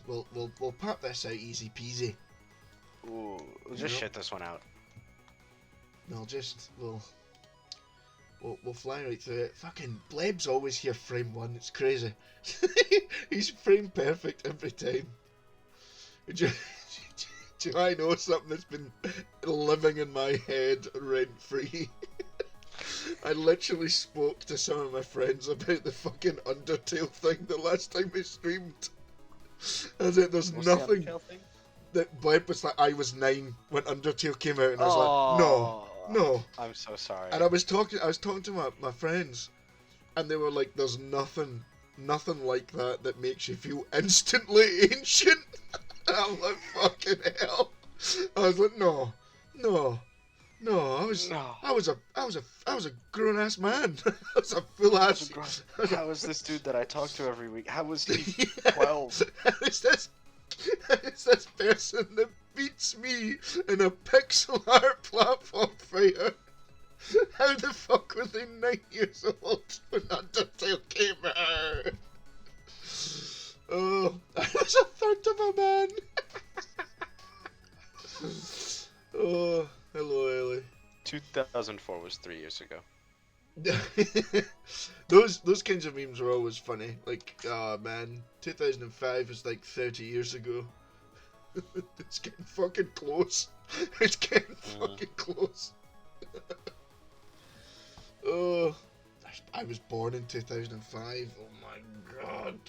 We'll pop this out easy peasy. Ooh, we'll just shit this one out. We'll fly right through it. Fucking Bleb's always here frame one. It's crazy. He's frame perfect every time. Do I know something that's been living in my head rent free? I literally spoke to some of my friends about the fucking Undertale thing the last time we streamed. As it, there's What's nothing. The Undertale thing? That Bleb was like, I was 9 when Undertale came out, and I was Oh, like, no. I'm so sorry. And I was talking to my friends, and they were like, there's nothing like that makes you feel instantly ancient. And I'm like, fucking hell. I was like, no. I was a grown ass man. I was a full ass. How is this dude that I talk to every week? How was he 12? How is this person that beats me in a pixel art platform fighter? How the fuck were they 9 years old when Undertale came out? Oh, I was a third of a man. Oh, hello, Ellie. 2004 was 3 years ago. those kinds of memes are always funny. Like, oh man, 2005 is like 30 years ago. It's getting fucking close. It's getting fucking close. Oh, I was born in 2005. Oh my god.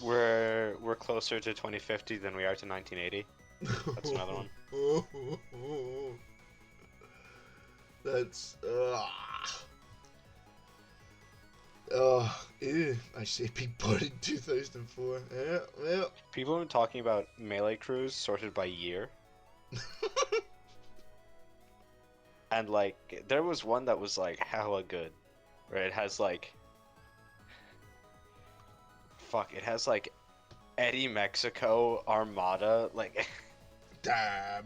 We're closer to 2050 than we are to 1980. That's another one. That's ew. I say being born in 2004. Yeah, well. People have been talking about melee crews sorted by year. And like there was one that was like hella good. Right? It has like it has like Eddie Mexico Armada, like Damn.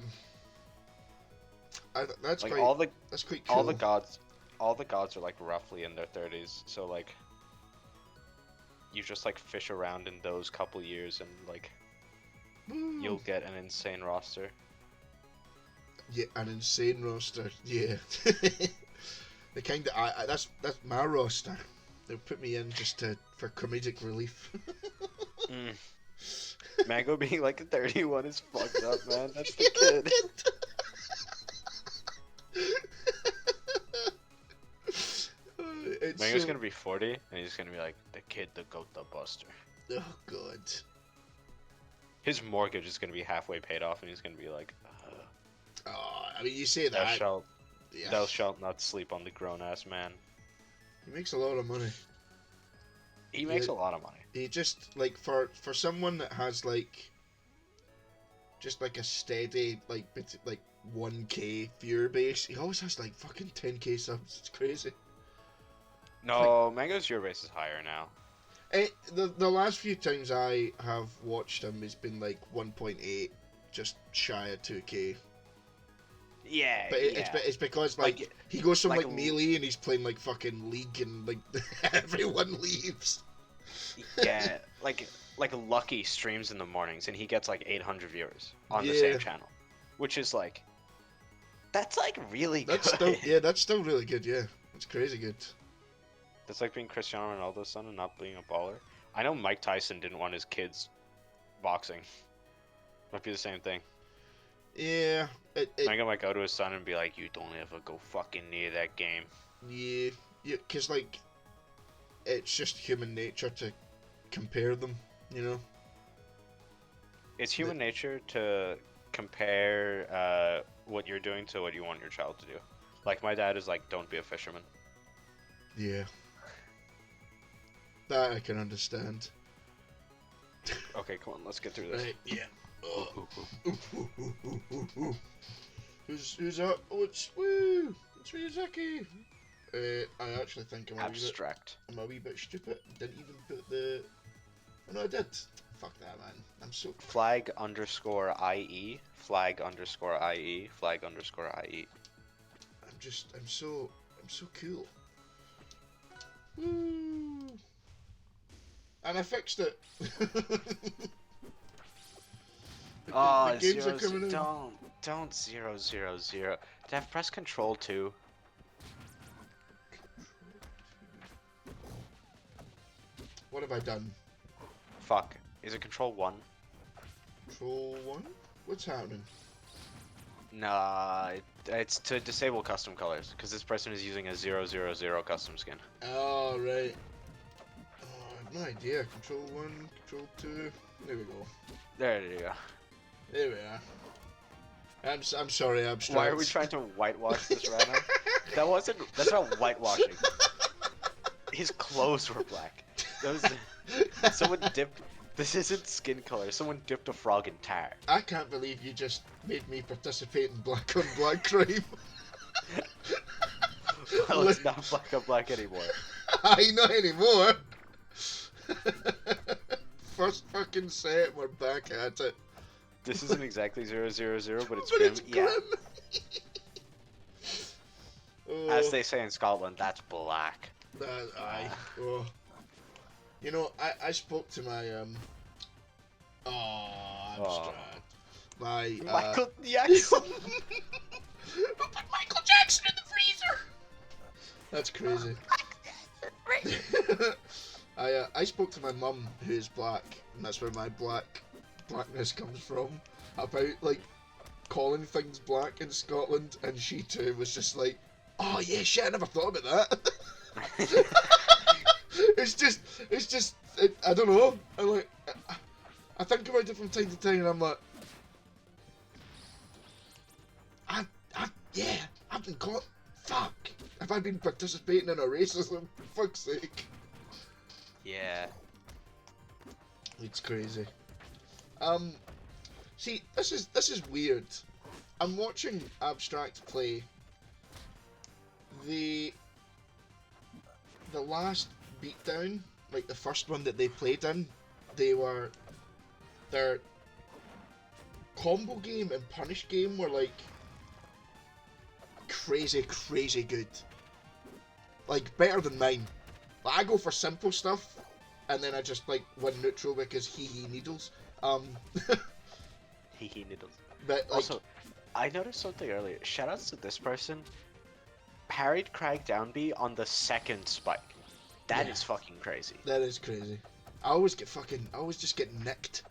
That's like quite. That's quite cool. all the gods are like roughly in their 30s, so like you just like fish around in those couple years and like you'll get an insane roster. Yeah, an insane roster. Yeah. The kind of that's my roster. They'll put me in just for comedic relief. Mango being like 31 is fucked up, man. That's the kid. Mango's gonna be 40, and he's gonna be like the kid, the goat, the buster. Oh god. His mortgage is gonna be halfway paid off, and he's gonna be like, oh, I mean, you say that. Thou shalt not sleep on the grown-ass man. He makes a lot of money. He makes a lot of money. He just, like, for someone that has, like, just, like, a steady, like 1k viewer base, he always has, like, fucking 10k subs. It's crazy. No, like, Mango's viewer base is higher now. The last few times I have watched him, he's been, like, 1.8, just shy of 2k. Yeah, but it's because like he goes from like melee and he's playing like fucking League and like everyone leaves. Yeah, like Lucky streams in the mornings and he gets like 800 viewers on the same channel, which is like that's like really good. That's still really good. Yeah, it's crazy good. That's like being Cristiano Ronaldo's son and not being a baller. I know Mike Tyson didn't want his kids boxing. Might be the same thing. Yeah, Mango might go to his son and be like, "You don't ever go fucking near that game." Yeah, because like, it's just human nature to compare them, you know. It's human nature to compare what you're doing to what you want your child to do. Like my dad is like, "Don't be a fisherman." Yeah, that I can understand. Okay, come on, let's get through this. Right, yeah. Who's up? Oh, it's Miyazaki. I actually think I'm a wee bit stupid. Didn't even put the. Oh no, I did. Fuck that, man. I'm so. Flag underscore IE. Flag underscore IE. Flag underscore IE. I'm so cool. Woo. And I fixed it. The Oh, games are coming in. don't 000. Did I press Control 2? What have I done? Fuck. Is it Control 1? Control 1? What's happening? Nah, it's to disable custom colors, because this person is using a 000 custom skin. Oh, right. Oh, I have no idea. Control 1, Control 2. There we go. There you go. There we are. I'm sorry, Abstract. Why are we trying to whitewash this random? That's not whitewashing. His clothes were black. Someone dipped. This isn't skin color. Someone dipped a frog in tar. I can't believe you just made me participate in black on black crime. Well, it's not black on black anymore. I not anymore. First fucking set, we're back at it. This isn't exactly 000, but it's But grim. it's Yeah. grim. Oh, As they say in Scotland, that's black. aye. Oh. You know, I spoke to my Abstract. My Michael Jackson. Who put Michael Jackson in the freezer? That's crazy. I spoke to my mum, who is black, and that's where my blackness comes from, about like calling things black in Scotland, and she too was just like, oh yeah, shit, I never thought about that. I don't know. I'm like, I think about it from time to time, and I'm like, I've been caught. Fuck. Have I been participating in a racism? For fuck's sake. Yeah. It's crazy. See, this is weird. I'm watching Abstract play the last Beatdown, like the first one that they played in. Their combo game and punish game were like crazy good. Like better than mine. Like, I go for simple stuff, and then I just like win neutral because hee needles. Hee needles. But like, Also, I noticed something earlier. Shoutouts to this person. Parried Crag Downby on the second spike. That is fucking crazy. that is crazy. I always just get nicked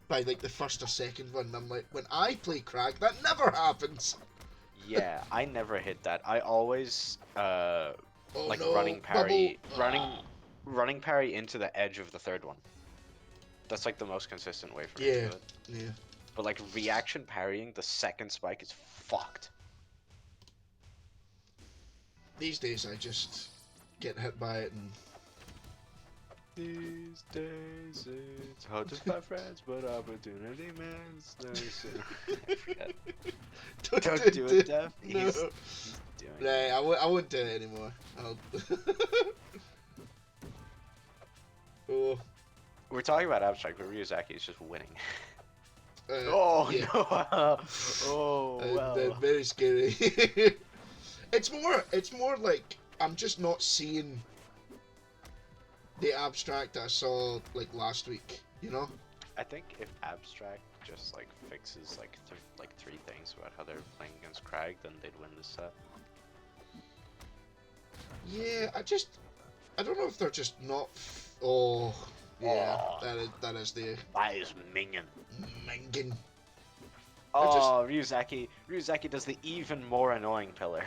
by like the first or second one. And I'm like, when I play Crag, that never happens. Yeah, I never hit that. I always Oh, like no, running parry, bubble. running parry into the edge of the third one. That's like the most consistent way for me Yeah, to do it. yeah. But like reaction parrying the second spike is fucked. These days I just get hit by it and These days it's hard to find friends, but opportunity means no shit. Don't do it, Dev. No. He's doing it. Nah, I won't do it anymore. Oh. We're talking about Abstract, but Ryuzaki is just winning. Yeah. No! Oh well. Very scary. It's more like I'm just not seeing the Abstract that I saw like last week, you know? I think if Abstract just like fixes like three things about how they're playing against Crag, then they'd win this set. Yeah, I don't know if they're just not. Oh, yeah, Oh. that is the That is minion. minging. Oh, Ryuzaki does the even more annoying pillar.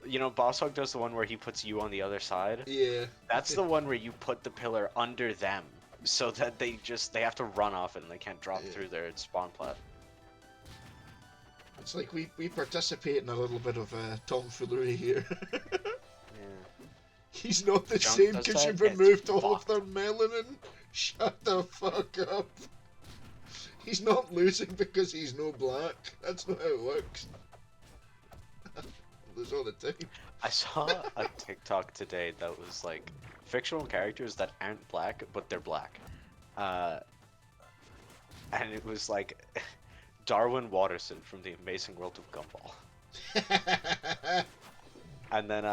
You know, Boss Hog does the one where he puts you on the other side. Yeah. That's the one where you put the pillar under them, so that they have to run off it and they can't drop through their spawn plat. It's like we participate in a little bit of tomfoolery here. Yeah. He's not the Jump same does because that, you've it's removed all of fucked. their melanin. Shut the fuck up. He's not losing because he's no black. That's not how it works. Lose all the time. I saw a TikTok today that was like fictional characters that aren't black, but they're black. And it was like Darwin Watterson from The Amazing World of Gumball. And then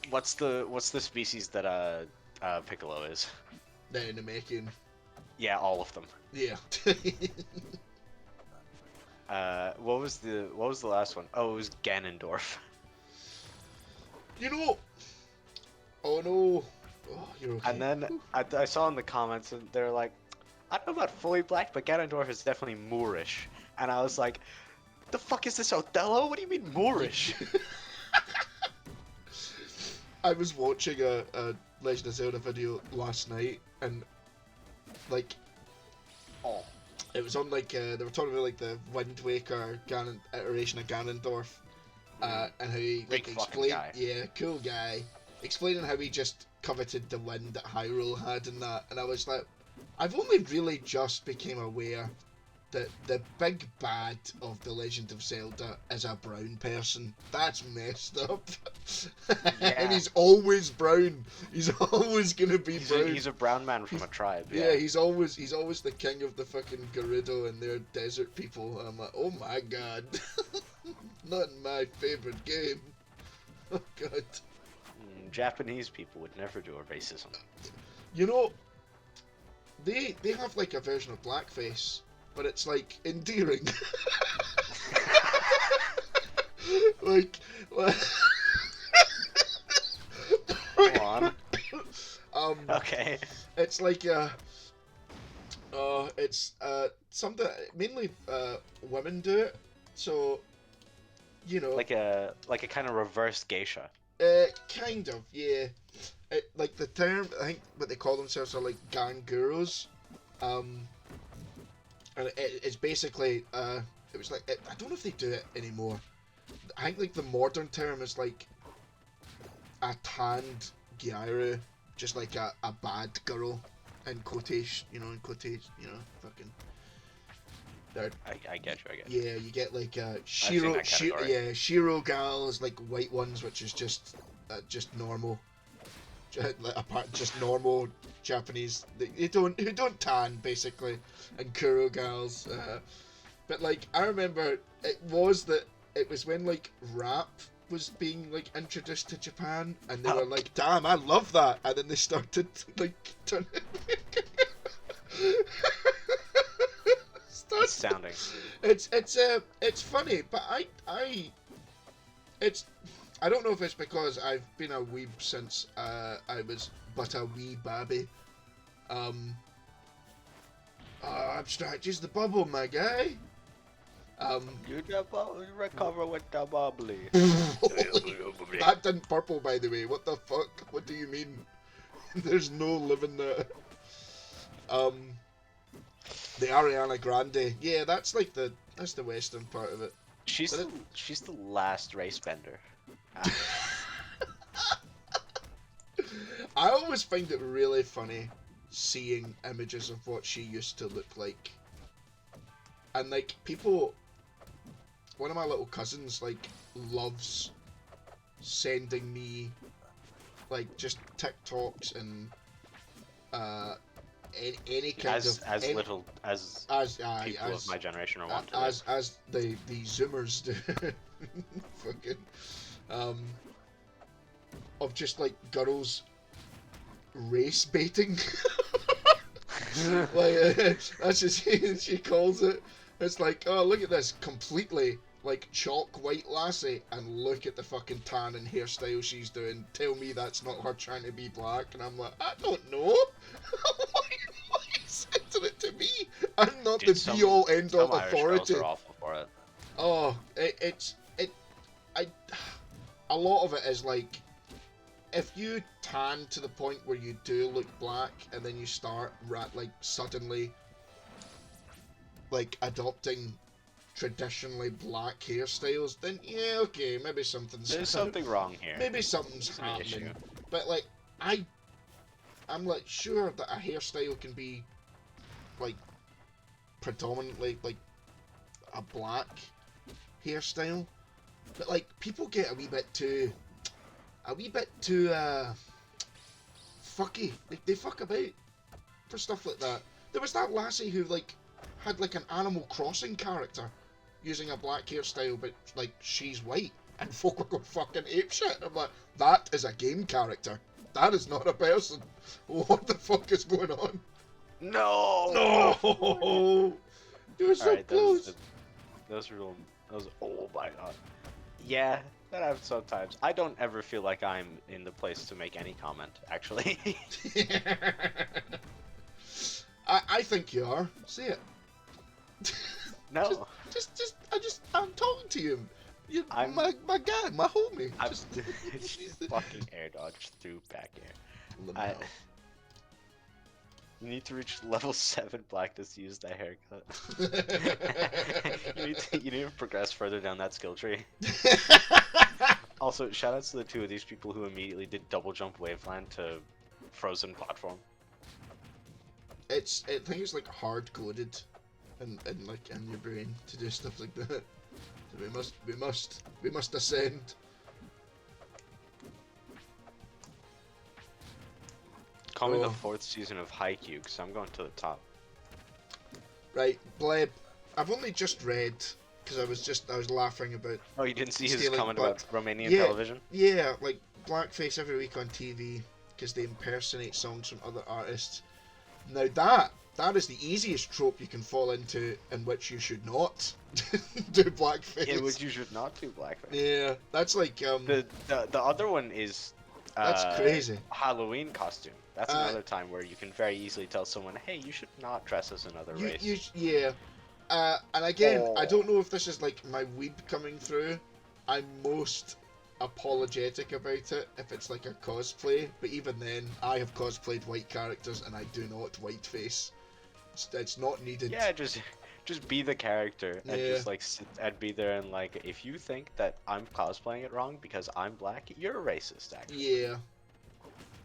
What's the species that Piccolo is? The Namekian. Yeah, all of them. Yeah. What was the last one? Oh, it was Ganondorf. You know. Oh no. Oh, you're okay. And then I saw in the comments and they're like, I don't know about fully black, but Ganondorf is definitely Moorish. And I was like, the fuck is this, Othello? What do you mean Moorish? I was watching a Legend of Zelda video last night, and like, Oh. it was on like they were talking about like the Wind Waker iteration of Ganondorf, and how he like Big fucking explained, guy. yeah, cool guy, explaining how he just coveted the wind that Hyrule had and that, and I was like, I've only really just became aware that the big bad of The Legend of Zelda is a brown person. That's messed up. Yeah. And he's always brown. He's always gonna be He's brown. he's a brown man from a tribe. Yeah, he's always the king of the fucking Gerudo and their desert people. And I'm like, oh my god. Not my favorite game. Oh god. Japanese people would never do a racism. You know, they have like a version of blackface, but it's like endearing. like Go on. Okay. It's like it's something mainly women do it, so you know, Like a kind of reverse geisha. kind of, yeah. Like the term, I think what they call themselves are like ganguros, and it's basically it was like I don't know if they do it anymore. I think like the modern term is like a tanned gyro, just like a bad girl, in quotation, fucking. I get you. Yeah, you get like seen that category. Shiro gals, like white ones, which is just normal, just normal Japanese. Who don't tan basically, and Kuro gals. But like I remember, it was when like rap was being like introduced to Japan, and they were like, "Damn, I love that," and then they started like turning. Astounding. It's funny, but I don't know if it's because I've been a weeb since I was but a wee babby. Abstract is the bubble, my guy. You recover with the bubbly. That didn't purple, by the way. What the fuck? What do you mean? There's no living there. The Ariana Grande. Yeah, that's like that's the western part of it. She's the last race bender. I always find it really funny seeing images of what she used to look like. And like people, one of my little cousins like loves sending me like just TikToks and any kind as of little as people of my generation are wont to do. as the Zoomers do. Fucking of just like girls race baiting. Like that's just she calls it. It's like, oh, look at this completely like chalk white lassie, and look at the fucking tan and hairstyle she's doing. Tell me that's not her trying to be black. And I'm like, I don't know. why are you sending it to me? I'm not the be all end all authority. Are awful for it. Oh, a lot of it is like, if you tan to the point where you do look black, and then you start like suddenly like adopting traditionally black hairstyles, then yeah, okay, maybe There's something wrong here. Maybe something's happening. But like I'm like sure that a hairstyle can be like predominantly like a black hairstyle, but like people get a wee bit too fucky. They fuck about for stuff like that. There was that lassie who like had like an Animal Crossing character using a black hairstyle, but like she's white, And folk were going fucking apeshit. I'm like, that is a game character. That is not a person. What the fuck is going on? No. No! You're so Alright, close. those real. Those. Oh my god. Yeah, that happens sometimes. I don't ever feel like I'm in the place to make any comment. Actually. I think you are. See it. No. I'm talking to you. You're I'm- my guy, my homie. I'm Just fucking air dodge through back air. I you need to reach level 7 black to use that haircut. you need to progress further down that skill tree. Also, shoutouts to the two of these people who immediately did double jump waveland to frozen platform. I think it's like hard coded, and like in your brain to do stuff like that. So we must ascend. Call me the Oh. 4th season of Haikyuu, because I'm going to the top. Right, Bleb. I've only just read because I was laughing about. Oh, you didn't see his Stealing comment butt. about Romanian Yeah. television? Yeah, like blackface every week on TV because they impersonate songs from other artists. Now that is the easiest trope you can fall into, in which you should not do blackface. Yeah, which you should not do blackface. Yeah, that's like The other one is that's crazy. Halloween costume. That's Uh, another time where you can very easily tell someone, hey, you should not dress as another race. Yeah. And again, I Oh. don't know if this is like my weeb coming through. I'm most apologetic about it if it's like a cosplay, but even then, I have cosplayed white characters and I do not whiteface. It's not needed. Yeah, just be the character and Yeah. just like sit and be there and like, if you think that I'm cosplaying it wrong because I'm black, you're a racist, actually. Yeah.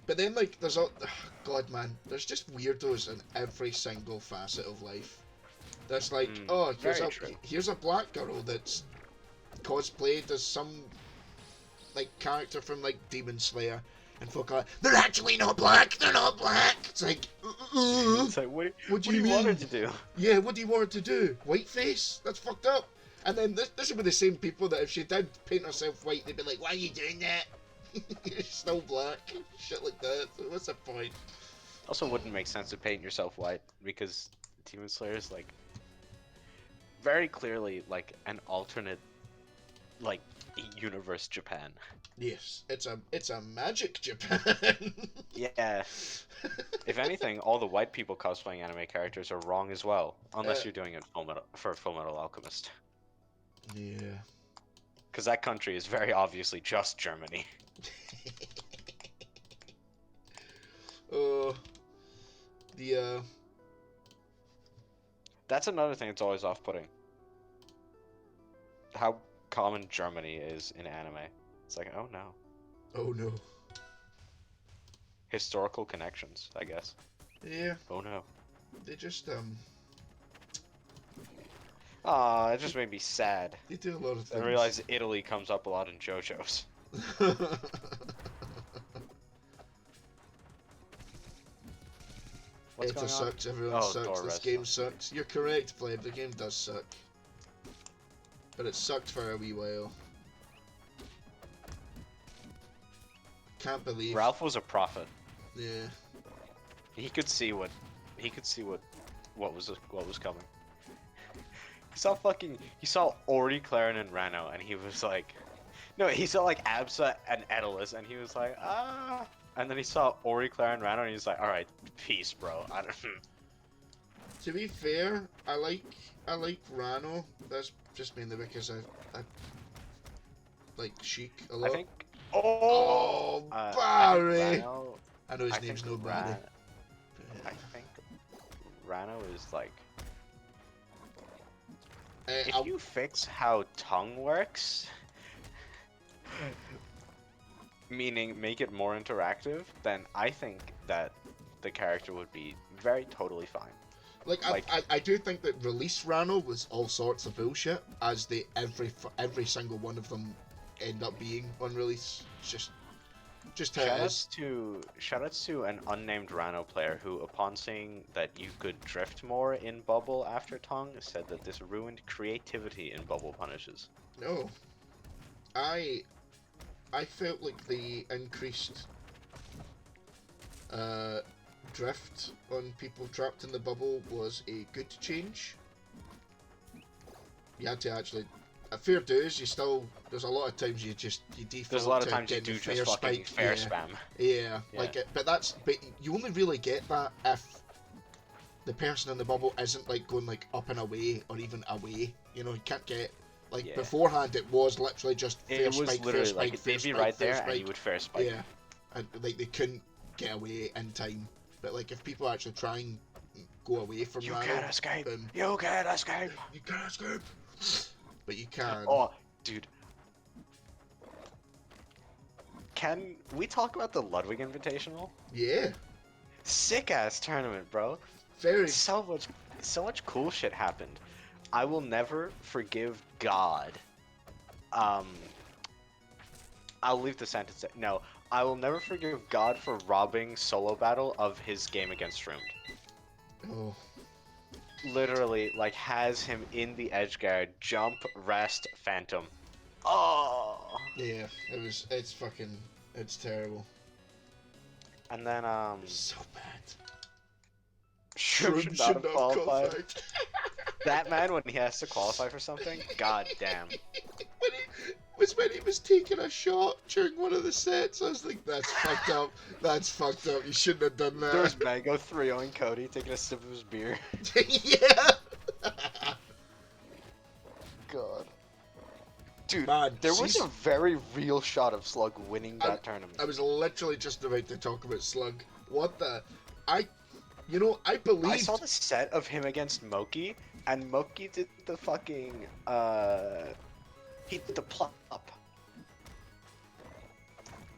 But then, like, there's all. God, man, there's just weirdos in every single facet of life. There's like, oh, very true. here's a black girl that's cosplayed as some like character from like Demon Slayer, and folk are like, they're actually not black. They're not black. It's like, It's like, what do you want her mean? to do? Yeah, what do you want her to do? Whiteface? That's fucked up. And then this would be the same people that if she did paint herself white, they'd be like, why are you doing that? You're still black. Shit like that. So what's the point? Also, wouldn't make sense to paint yourself white because Demon Slayer is like very clearly like an alternate like universe Japan. Yes, it's a magic Japan. Yeah. If anything, all the white people cosplaying anime characters are wrong as well, unless you're doing it for Full Metal Alchemist, Yeah. because that country is very obviously just Germany. Oh, That's another thing that's always off-putting. How common Germany is in anime. It's like, oh no. oh no. Historical connections, I guess. Yeah, Oh no. they just Aw, it just made me sad. they do a lot of I things. realized Italy comes up a lot in JoJo's. What's It going on? sucks, everyone Oh, sucks, Thor this Rest game Zone. sucks. You're correct, Bleb, the game does suck. But it sucked for a wee while. Can't believe. Ralph was a prophet. Yeah. He could see what was coming. He saw Ori, Clarin, and Rano, and he was like, no, he saw like Absa and Edalus, and he was like, ah. And then he saw Ori, Clarin, Rano, and he's like, all right, peace, bro. I don't. To be fair, I like Rano. That's just mainly because I like Sheik a lot. I think. Oh, I Barry! think Rano, I know his I name's think no Barry. I think Rano is like, if I'll- you fix how tongue works, meaning make it more interactive, then I think that the character would be very totally fine. I do think that Release Rano was all sorts of bullshit, as every single one of them end up being on release. It's just how it is. Shoutouts to an unnamed Rano player who, upon seeing that you could drift more in Bubble after tongue, said that this ruined creativity in Bubble Punishes. No. I felt like the increased drift on people trapped in the bubble was a good change. You had to actually, a fair dues. You still, there's a lot of times you default. There's a lot of to times you getting do the just fucking spike. fair spam. Yeah, Yeah. like it, but you only really get that if the person in the bubble isn't like going like up and away or even away. You know, you can't get like Yeah. beforehand. It was literally just fair It was spike, literally fair spike, like fair they'd be spike, right fair there spike. and you would fair spike. Yeah, and like they couldn't get away in time. But like if people actually try and go away from You Nano, can't escape. then You can't escape. you can't escape. But you can. Oh, dude. Can we talk about the Ludwig Invitational? Yeah, Sick ass tournament, bro. very. So much cool shit happened. I will never forgive God. I'll leave the sentence there. No, I will never forgive God for robbing Solo Battle of his game against Shroomed. Oh, Literally, like, has him in the edge guard, jump, rest, phantom. Oh! yeah. It's terrible. And then, So bad. Shroom should not have qualified. That man, when he has to qualify for something, god damn. when he was taking a shot during one of the sets, I was like, that's fucked up. That's fucked up. You shouldn't have done that. There was Mango 3-0ing Cody, taking a sip of his beer. Yeah! God. Dude, Man, there was a very real shot of Slug winning that tournament. I was literally just about to talk about Slug. What the... I believed... I saw the set of him against Moki, and Moki did the fucking, he did the plop.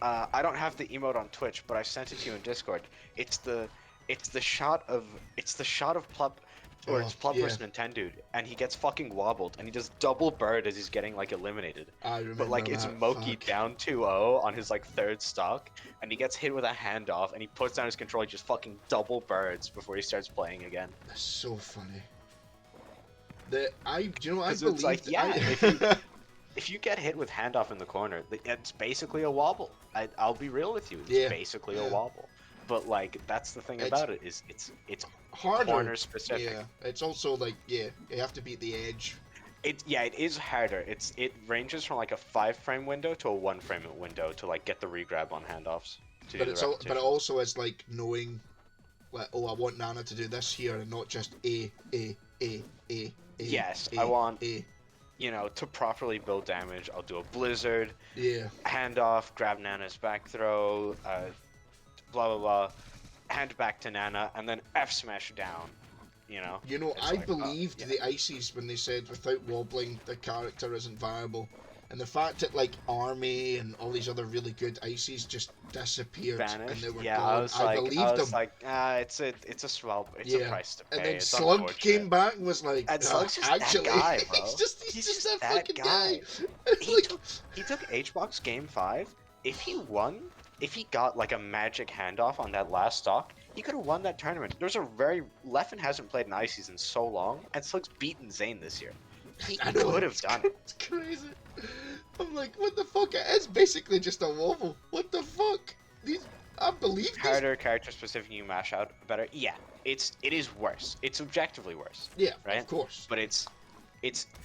I don't have the emote on Twitch, but I sent it to you in Discord. It's the shot of Plop, or it's Plop versus Nintendo, and he gets fucking wobbled, and he does double bird as he's getting like eliminated. I remember But like it's that. Moki Fuck. down 2-0 on his like third stock, and he gets hit with a handoff, and he puts down his control, he just fucking double birds before he starts playing again. That's so funny. I believed... It's like, yeah, if you get hit with handoff in the corner, it's basically a wobble. I'll be real with you, it's basically a wobble. But like that's the thing about it is it's harder. corner specific. Yeah, it's also like you have to beat the edge. It is harder. It ranges from like a 5-frame window to a 1-frame window to like get the regrab on handoffs. But it also is like knowing, like, oh, I want Nana to do this here and not just A. Yes, A, I want A. You know, to properly build damage, I'll do a blizzard. Yeah. Handoff, grab Nana's back throw, blah blah blah, hand back to Nana, and then F smash down. You know. I believed the Ices when they said without wobbling the character isn't viable, and the fact that like Army and all these other really good Ices just disappeared Vanished. and they were Yeah, gone. I believed them. like, it's a swell, it's a price to pay. And then it's Slug came back and was like, and Slug's just actually, that guy, bro. he's just that fucking guy. He took HBox Game 5. If he got like a magic handoff on that last stock, he could have won that tournament. Leffen hasn't played an Ices in so long, and Slug's beaten Zane this year. He could have done it. It's crazy. I'm like, what the fuck? It is basically just a wobble. What the fuck? I believe these. Harder character specific, you mash out better. Yeah, it is worse. It's objectively worse. Yeah, right? Of course. But it's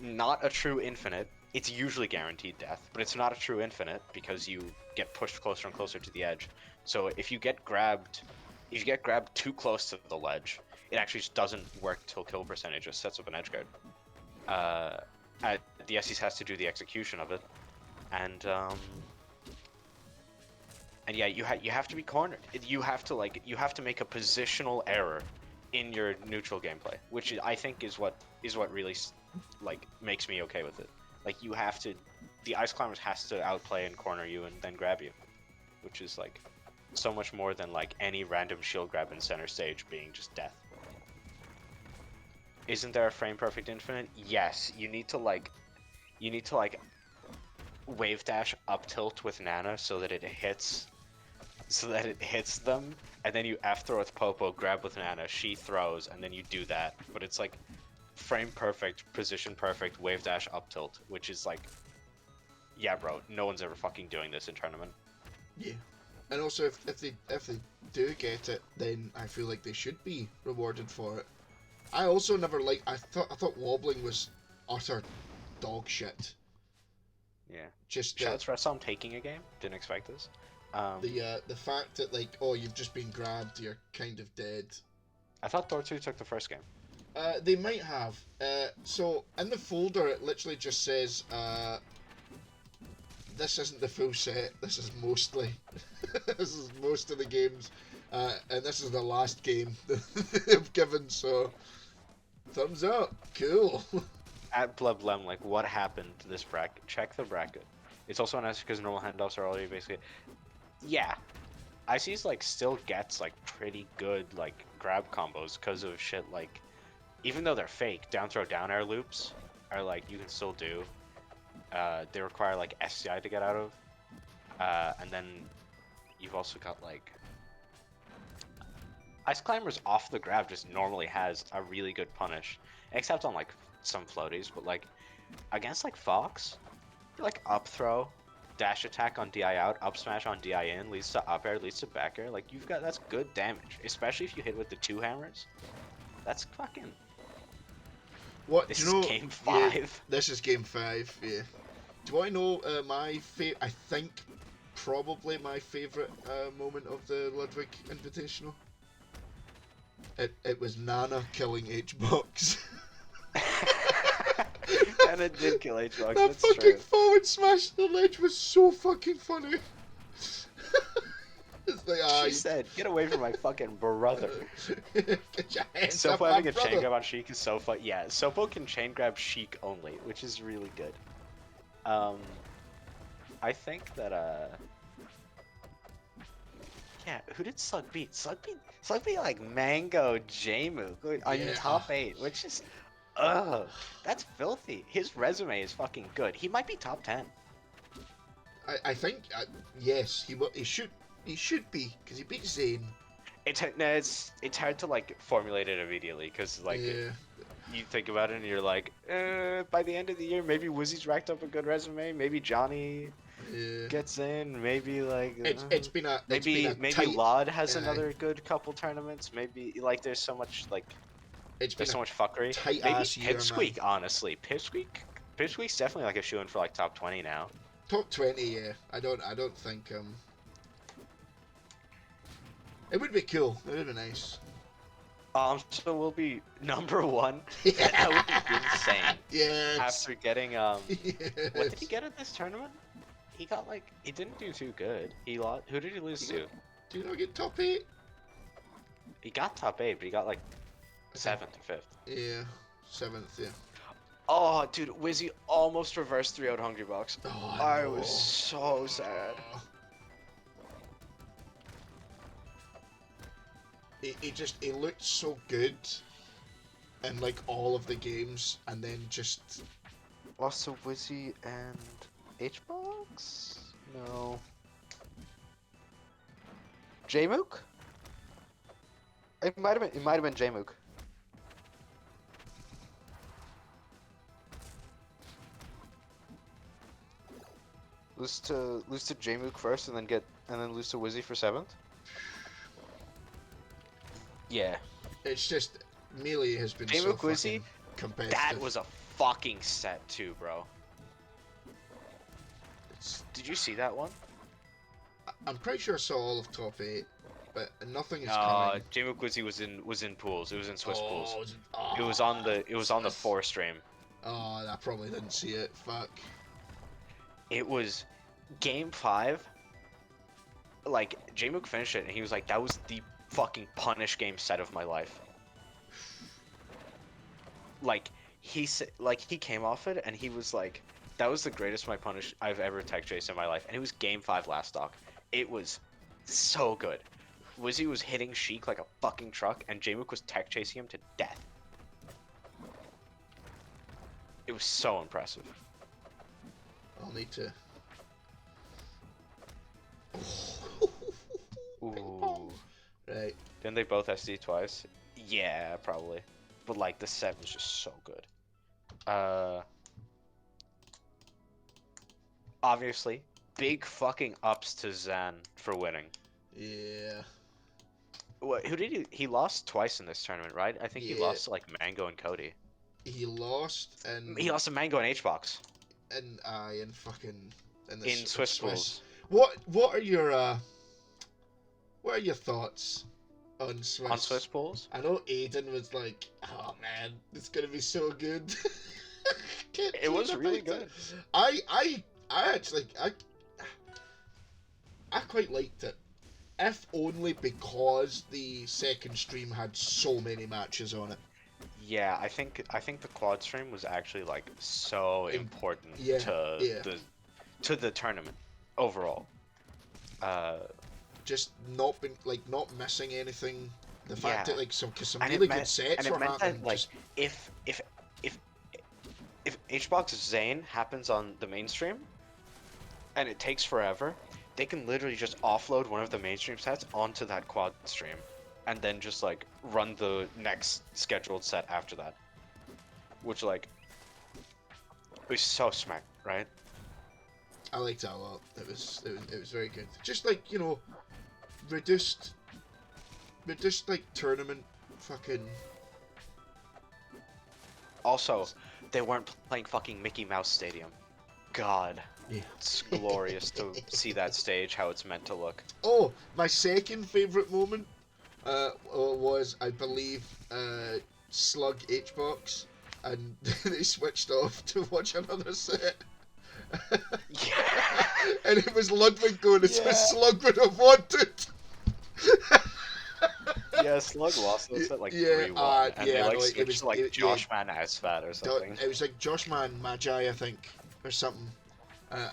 not a true infinite. It's usually guaranteed death, but it's not a true infinite because you get pushed closer and closer to the edge. So if you get grabbed too close to the ledge, it actually just doesn't work till kill percentage. Just sets up an edge guard. The SEs has to do the execution of it, and yeah, you have to be cornered. You have to make a positional error in your neutral gameplay, which I think is what really like makes me okay with it. Like the Ice Climbers has to outplay and corner you and then grab you, which is like so much more than like any random shield grab in center stage being just death. Isn't there a frame perfect infinite? Yes, you need to wave dash up tilt with Nana so that it hits them, and then you F throw with Popo, grab with Nana, she throws, and then you do that. But it's like frame perfect, position perfect, wave dash up tilt, which is like yeah, bro, no one's ever fucking doing this in tournament. Yeah. And also, if they do get it, then I feel like they should be rewarded for it. I also never liked. I thought wobbling was utter dog shit. Yeah. Just Shouts for some taking a game. Didn't expect this. the fact that like, oh, you've just been grabbed, you're kind of dead. I thought Thor 2 took the first game. They might have. So in the folder, it literally just says, "This isn't the full set. This is mostly, this is most of the games, and this is the last game they've given." So, thumbs up. Cool. At Bleblem, like, what happened to this bracket? Check the bracket. It's also nice because normal handoffs are already basically. Yeah, IC's like still gets like pretty good like grab combos because of shit like, even though they're fake, down throw down air loops are like you can still do. They require like SCI to get out of, and then you've also got like Ice Climbers off the grab just normally has a really good punish, except on like some floaties, but like against like Fox, like up throw, dash attack on DI out, up smash on DI in, leads to up air, leads to back air. Like you've got that's good damage, especially if you hit with the 2 hammers. That's fucking. What This do you know? is game 5. Yeah, this is game 5. Yeah. Do you want to know my I think probably my favourite moment of the Ludwig Invitational? It was Nana killing H-Box. And it did kill H-Box. That That's fucking true. forward smash to the ledge was so fucking funny. It's like, She said, "Get away from my fucking brother." Get your hands Sopo up my having a brother. chain grab on Sheik is so fun. Yeah, Sopo can chain grab Sheik only, which is really good. I think that yeah, who did Slug beat? Slug beat like Mango Jmook on Yeah. top 8, which is ugh, that's filthy. His resume is fucking good. He might be top 10. I think yes, he should be because he beat Zayn. It's hard to like formulate it immediately because like Yeah. you think about it and you're like, by the end of the year, maybe Wizzy's racked up a good resume. Maybe Johnny Yeah. gets in. Maybe like It's been a maybe tight, Laud has another good couple tournaments. Maybe like there's so much like it's been there's so much fuckery. tight Maybe ass year, man. Pipsqueak, honestly, Pipsqueak's definitely like a shoe in for like top 20 now. Top 20, yeah. I don't think it would be cool. It would be nice. So we'll be number 1. That would be insane. Yes. After getting What Yes. did he get at this tournament? He got like he didn't do too good. He lost. Who did he lose to? Do you not get top 8? He got top 8, but he got like 7th or 5th. Yeah. 7th, yeah. Oh, dude, Wizzy almost reversed 3-0 Hungry Box. Oh, I no. was so sad. He looked so good in like all of the games, and then just Lost to Wizzy and H-Box? No. Jmook? It might have been Jmook. Lose to Jmook first and then lose to Wizzy for 7th? Yeah. it's just Melee has been so Jmook Wizzy, fucking competitive. that was a fucking set too, bro. Did you see that one? I'm pretty sure I saw all of top 8, but nothing is coming. Jmook Wizzy was in pools. It was in Swiss pools. Oh, It was on the 4 stream. Oh, I probably didn't see it. Fuck. It was game 5. Like Jmook finished it and he was like, "That was the fucking punish game set of my life." Like he came off it and he was like, "That was the greatest my punish I've ever tech chased in my life." And it was game 5 last stock. It was so good. Wizzy was hitting Sheik like a fucking truck and Jmook was tech chasing him to death. It was so impressive. I'll need to. Ooh. Right. Didn't they both SD twice? Yeah, probably. But like the set was just so good. obviously, big fucking ups to Zan for winning. Yeah. What? Who did he lost twice in this tournament, right? I think he Yeah. lost to like Mango and Cody. He lost He lost to Mango and HBox in fucking in in this in Swiss Swiss. pools What are your thoughts on on Swiss? Swiss pools. I know Aiden was like, "Oh man, it's gonna be so good." It was really good. I actually I quite liked it, if only because the second stream had so many matches on it. Yeah, I think the quad stream was actually like so Im- important Yeah, to yeah. the tournament overall. Uh, Just not missing anything. The fact yeah, that like some and really good sets were it meant happening. that like Just if if if if HBox Zane happens on the mainstream and it takes forever, they can literally just offload one of the mainstream sets onto that quad stream, and then just like run the next scheduled set after that, which like was so smart, right? I liked it a lot. It was very good. Just like reduced like tournament fucking. Also, they weren't playing fucking Mickey Mouse Stadium. God, Yeah. it's glorious to see that stage how it's meant to look. Oh, my second favorite moment was, I believe, Slug Hbox, and they switched off to watch another set. Yeah. And it was Ludwig going, it's Yeah. what Slug would have wanted. Yeah, Slug lost those at like Yeah, 3-1, and yeah, they like no, it switched was- to like it- Josh Man Asfat or something. It was like Joshman Magi, I think, or something. I was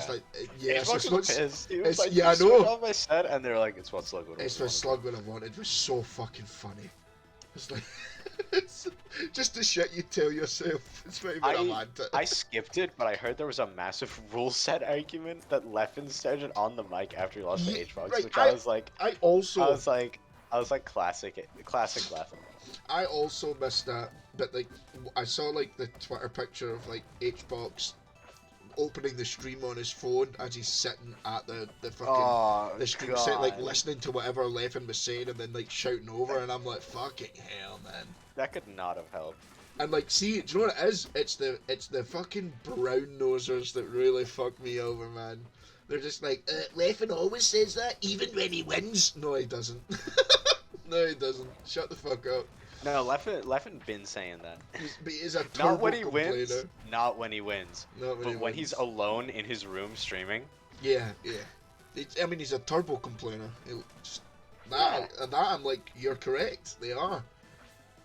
Yeah. like, yeah, so Xbox was pissed. He was it's- like, yeah, I "You switched know. off my set," and they're like, "It's what Slug would have It's what wanted." Slug would have wanted. It was so fucking funny. It's like, it's just the shit you tell yourself. It's not even a mad I skipped it, but I heard there was a massive rule set argument that Leffen started on the mic after he lost to HBox, right, which I was like, I also classic Leffen. I also missed that, but like I saw like the Twitter picture of like Hbox opening the stream on his phone as he's sitting at the fucking Oh, the stream set, like listening to whatever Leffen was saying and then like shouting over, and I'm like, fucking hell, man. That could not have helped. And like, see, do you know what it is? It's the fucking brown nosers that really fuck me over, man. They're just like, Leffen always says that, even when he wins. No, he doesn't. No, he doesn't. Shut the fuck up. No, Leffen been saying that. But he is a turbo Not when he complainer. wins. Not when he wins. Not when But he when wins. he's alone in his room streaming. Yeah, yeah. I mean, he's a turbo complainer. That I'm like, you're correct. They are.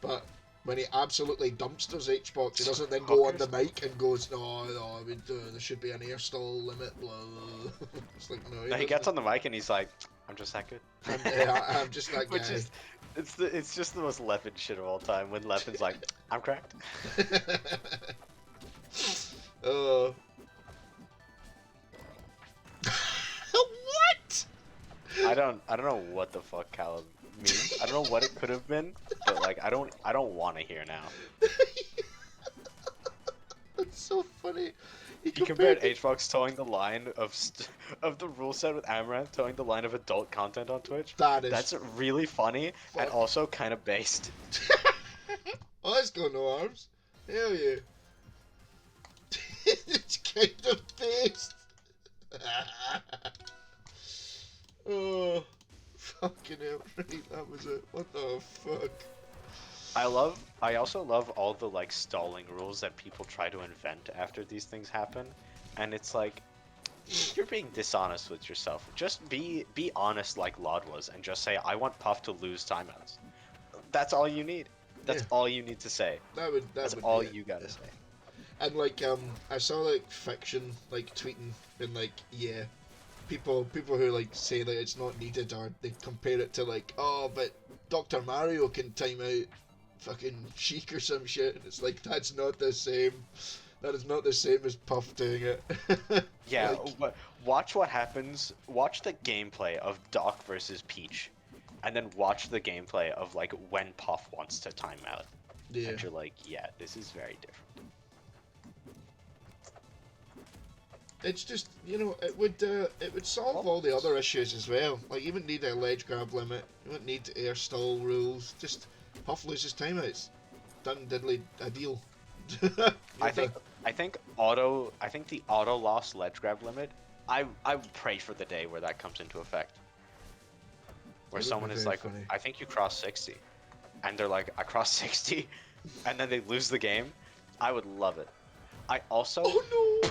But when he absolutely dumpsters Hbox, he doesn't then go on the mic and goes, no, I mean, there should be an air stall limit, blah, blah, blah. It's like, no, He gets on the mic and he's like, "I'm just that good." I'm just that guy. Which is, it's just the most Leffen shit of all time when Leffen's like, "I'm cracked." Oh. What? I don't know what the fuck Callum means. I don't know what it could have been, but like I don't want to hear now. That's so funny. He compared HBox towing the line of the rule set with Amaranth towing the line of adult content on Twitch. That's really funny and also kind of based. Oh, let's go, no arms. Hell yeah. It's kind of based. Oh, fucking hell, right, that was it. What the fuck? I also love all the like stalling rules that people try to invent after these things happen, and it's like, you're being dishonest with yourself. Just be honest like Laud was, and just say, I want Puff to lose timeouts. That's all you need. That's all you need to say. That's all you gotta say. And like, I saw like Fiction like tweeting and like, yeah, people who like say that it's not needed, or they compare it to like, oh, but Dr. Mario can time out fucking Sheik or some shit, and it's like, that's not the same. That is not the same as Puff doing it. Yeah, watch what happens. Watch the gameplay of Doc versus Peach, and then watch the gameplay of like when Puff wants to time out. Yeah. And you're like, yeah, this is very different. It's just, you know, it would solve all the other issues as well. Like, you wouldn't need a ledge grab limit, you wouldn't need air stall rules. Just Huff loses timeouts. Done diddly a deal. I think I think the auto loss ledge grab limit. I pray for the day where that comes into effect. Where It would someone be is very like, funny. I think you crossed 60, and they're like, I crossed 60, and then they lose the game. I would love it. I also Oh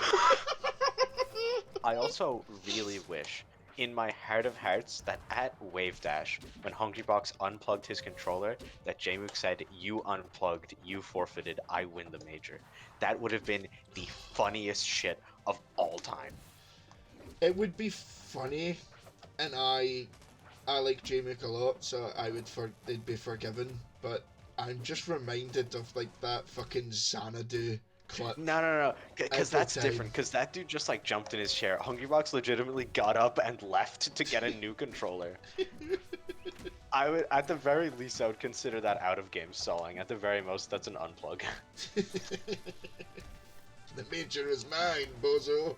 I also really wish, in my heart of hearts, that at Wave Dash, when Hungrybox unplugged his controller, that Jmook said, "You unplugged, you forfeited, I win the major." That would have been the funniest shit of all time. It would be funny, and I like J-Mook a lot, so they'd be forgiven. But I'm just reminded of like that fucking Xanadu clip. No, because Every that's time. different. Because that dude just like jumped in his chair. Hungrybox legitimately got up and left to get a new controller. I would, at the very least, I would consider that out of game stalling. At the very most, that's an unplug. The major is mine, bozo.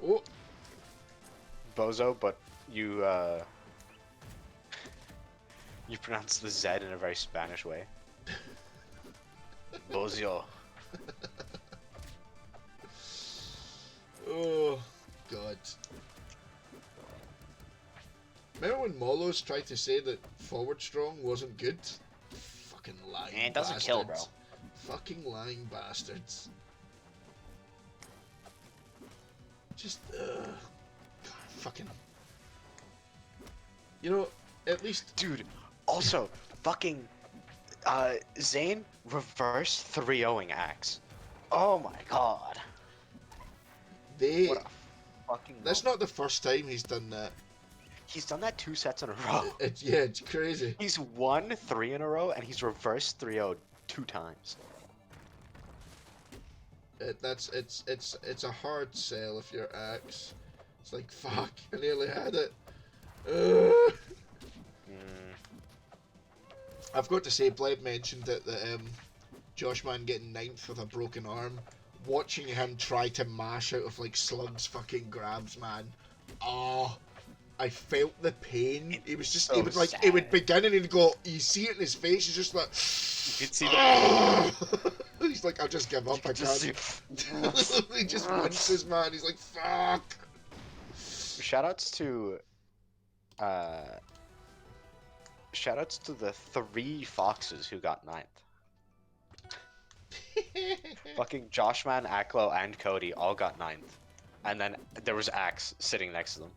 Oh, Bozo, but you you pronounce the Z in a very Spanish way. Bozo. oh, God. Remember when Molos tried to say that forward strong wasn't good? Fucking lying Man, it doesn't bastards. kill, bro. Fucking lying bastards. Just, God, fucking. You know, at least. Dude, also, fucking, Zane reverse 3-0ing Axe. Oh my god. They. What a fucking That's moment. not the first time he's done that. He's done that 2 sets in a row. Yeah, it's crazy. He's won 3 in a row, and he's reversed 3-0 2 times. It's a hard sell if you're Axe. It's like, fuck, I nearly had it. Ugh. I've got to say, Bleb mentioned that Josh Man getting ninth with a broken arm. Watching him try to mash out of like Slug's fucking grabs, man. Oh, I felt the pain. He was just, so he would like, sad. it would begin and he'd go, you see it in his face, he's just like, You could see the pain. he's like, I'll just give up, I Just can't. see- He just winces, man. He's like, fuck. Shoutouts to shoutouts to the 3 foxes who got 9th. Fucking Joshman, Aklo, and Cody all got 9th. And then there was Axe sitting next to them.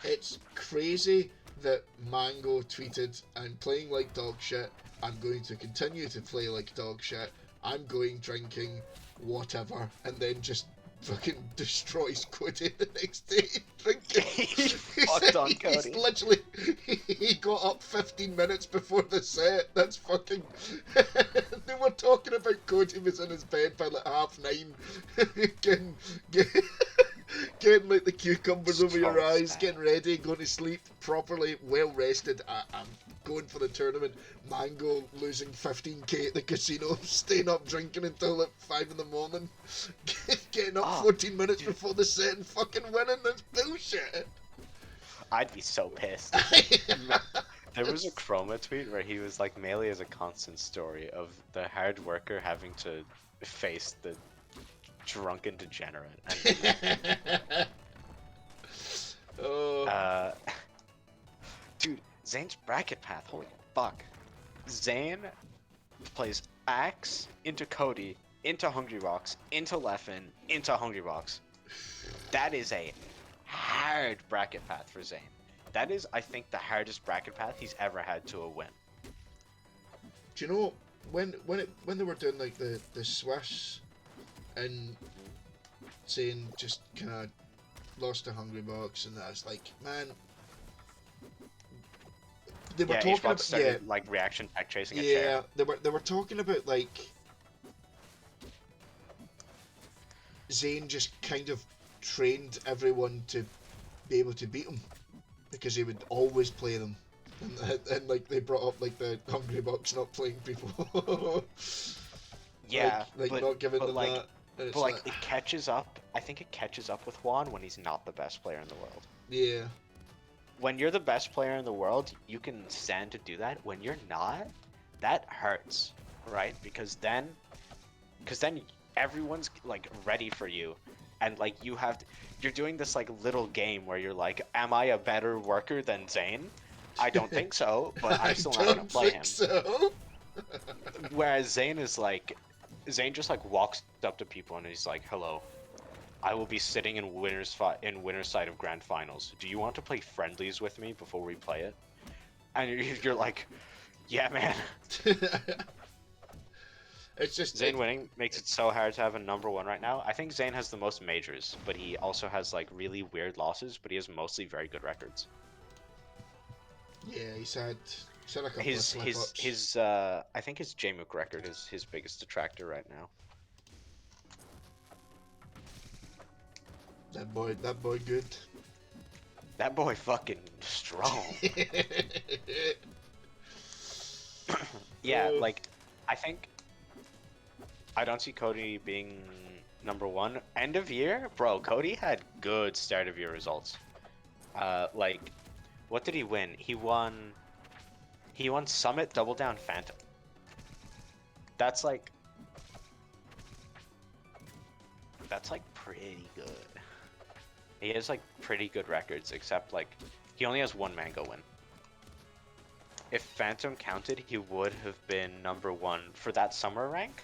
It's crazy that Mango tweeted, I'm playing like dog shit. I'm going to continue to play like dog shit. I'm going drinking, whatever. And then just fucking destroys Cody the next day drinking. He fucked on He's Cody. literally, he got up 15 minutes before the set. That's fucking... They were talking about Cody was in his bed by like 9:30. getting like the cucumbers over your Strong eyes, snack. getting ready, going to sleep, properly, well rested. I'm going for the tournament. Mango losing 15k at the casino, staying up drinking until like 5 in the morning, getting up 14 minutes before the set and fucking winning. That's bullshit. I'd be so pissed. There was a Chroma tweet where he was like, Melee is a constant story of the hard worker having to face the drunken degenerate. And, Oh, dude, Zane's bracket path, holy fuck. Zane plays Axe into Cody, into Hungrybox, into Leffen, into Hungrybox. That is a hard bracket path for Zane. That is, I think, the hardest bracket path he's ever had to a win. do you know when they were doing like the Swiss and saying just kind of lost to Hungrybox, and I was like, man, they were Yeah, talking HBox about started like reaction tech chasing a yeah, chair. they were talking about like Zayn just kind of trained everyone to be able to beat him because he would always play them, and like they brought up like the Hungrybox not playing people. Yeah, like but, not giving but them like, that. And But it's like like, it catches up. I think it catches up with Juan when he's not the best player in the world. yeah, When you're the best player in the world, you can stand to do that. When you're not, that hurts, right? Because then everyone's like ready for you, and like you're doing this like little game where you're like, am I a better worker than Zane? I don't think so, but I'm I still not gonna don't play think him. so. Whereas Zane is like, Zane just like walks up to people and he's like, hello. I will be sitting in winner's side of grand finals. Do you want to play friendlies with me before we play it? And you're like, yeah, man. It's just Zane winning makes it so hard to have a number one right now. I think Zane has the most majors, but he also has like really weird losses, but he has mostly very good records. yeah, he's had a couple of His slip his ups. his I think his JMOOC record is his biggest detractor right now. That boy, good. That boy fucking strong. Yeah, Oh, like I think I don't see Cody being number one. End of year, bro. Cody had good start of year results. Like, what did he win? He won. He won Summit, Double Down, Phantom. That's like. That's like pretty good. He has like pretty good records, except like he only has one Mango win. If Phantom counted, he would have been number one for that summer rank.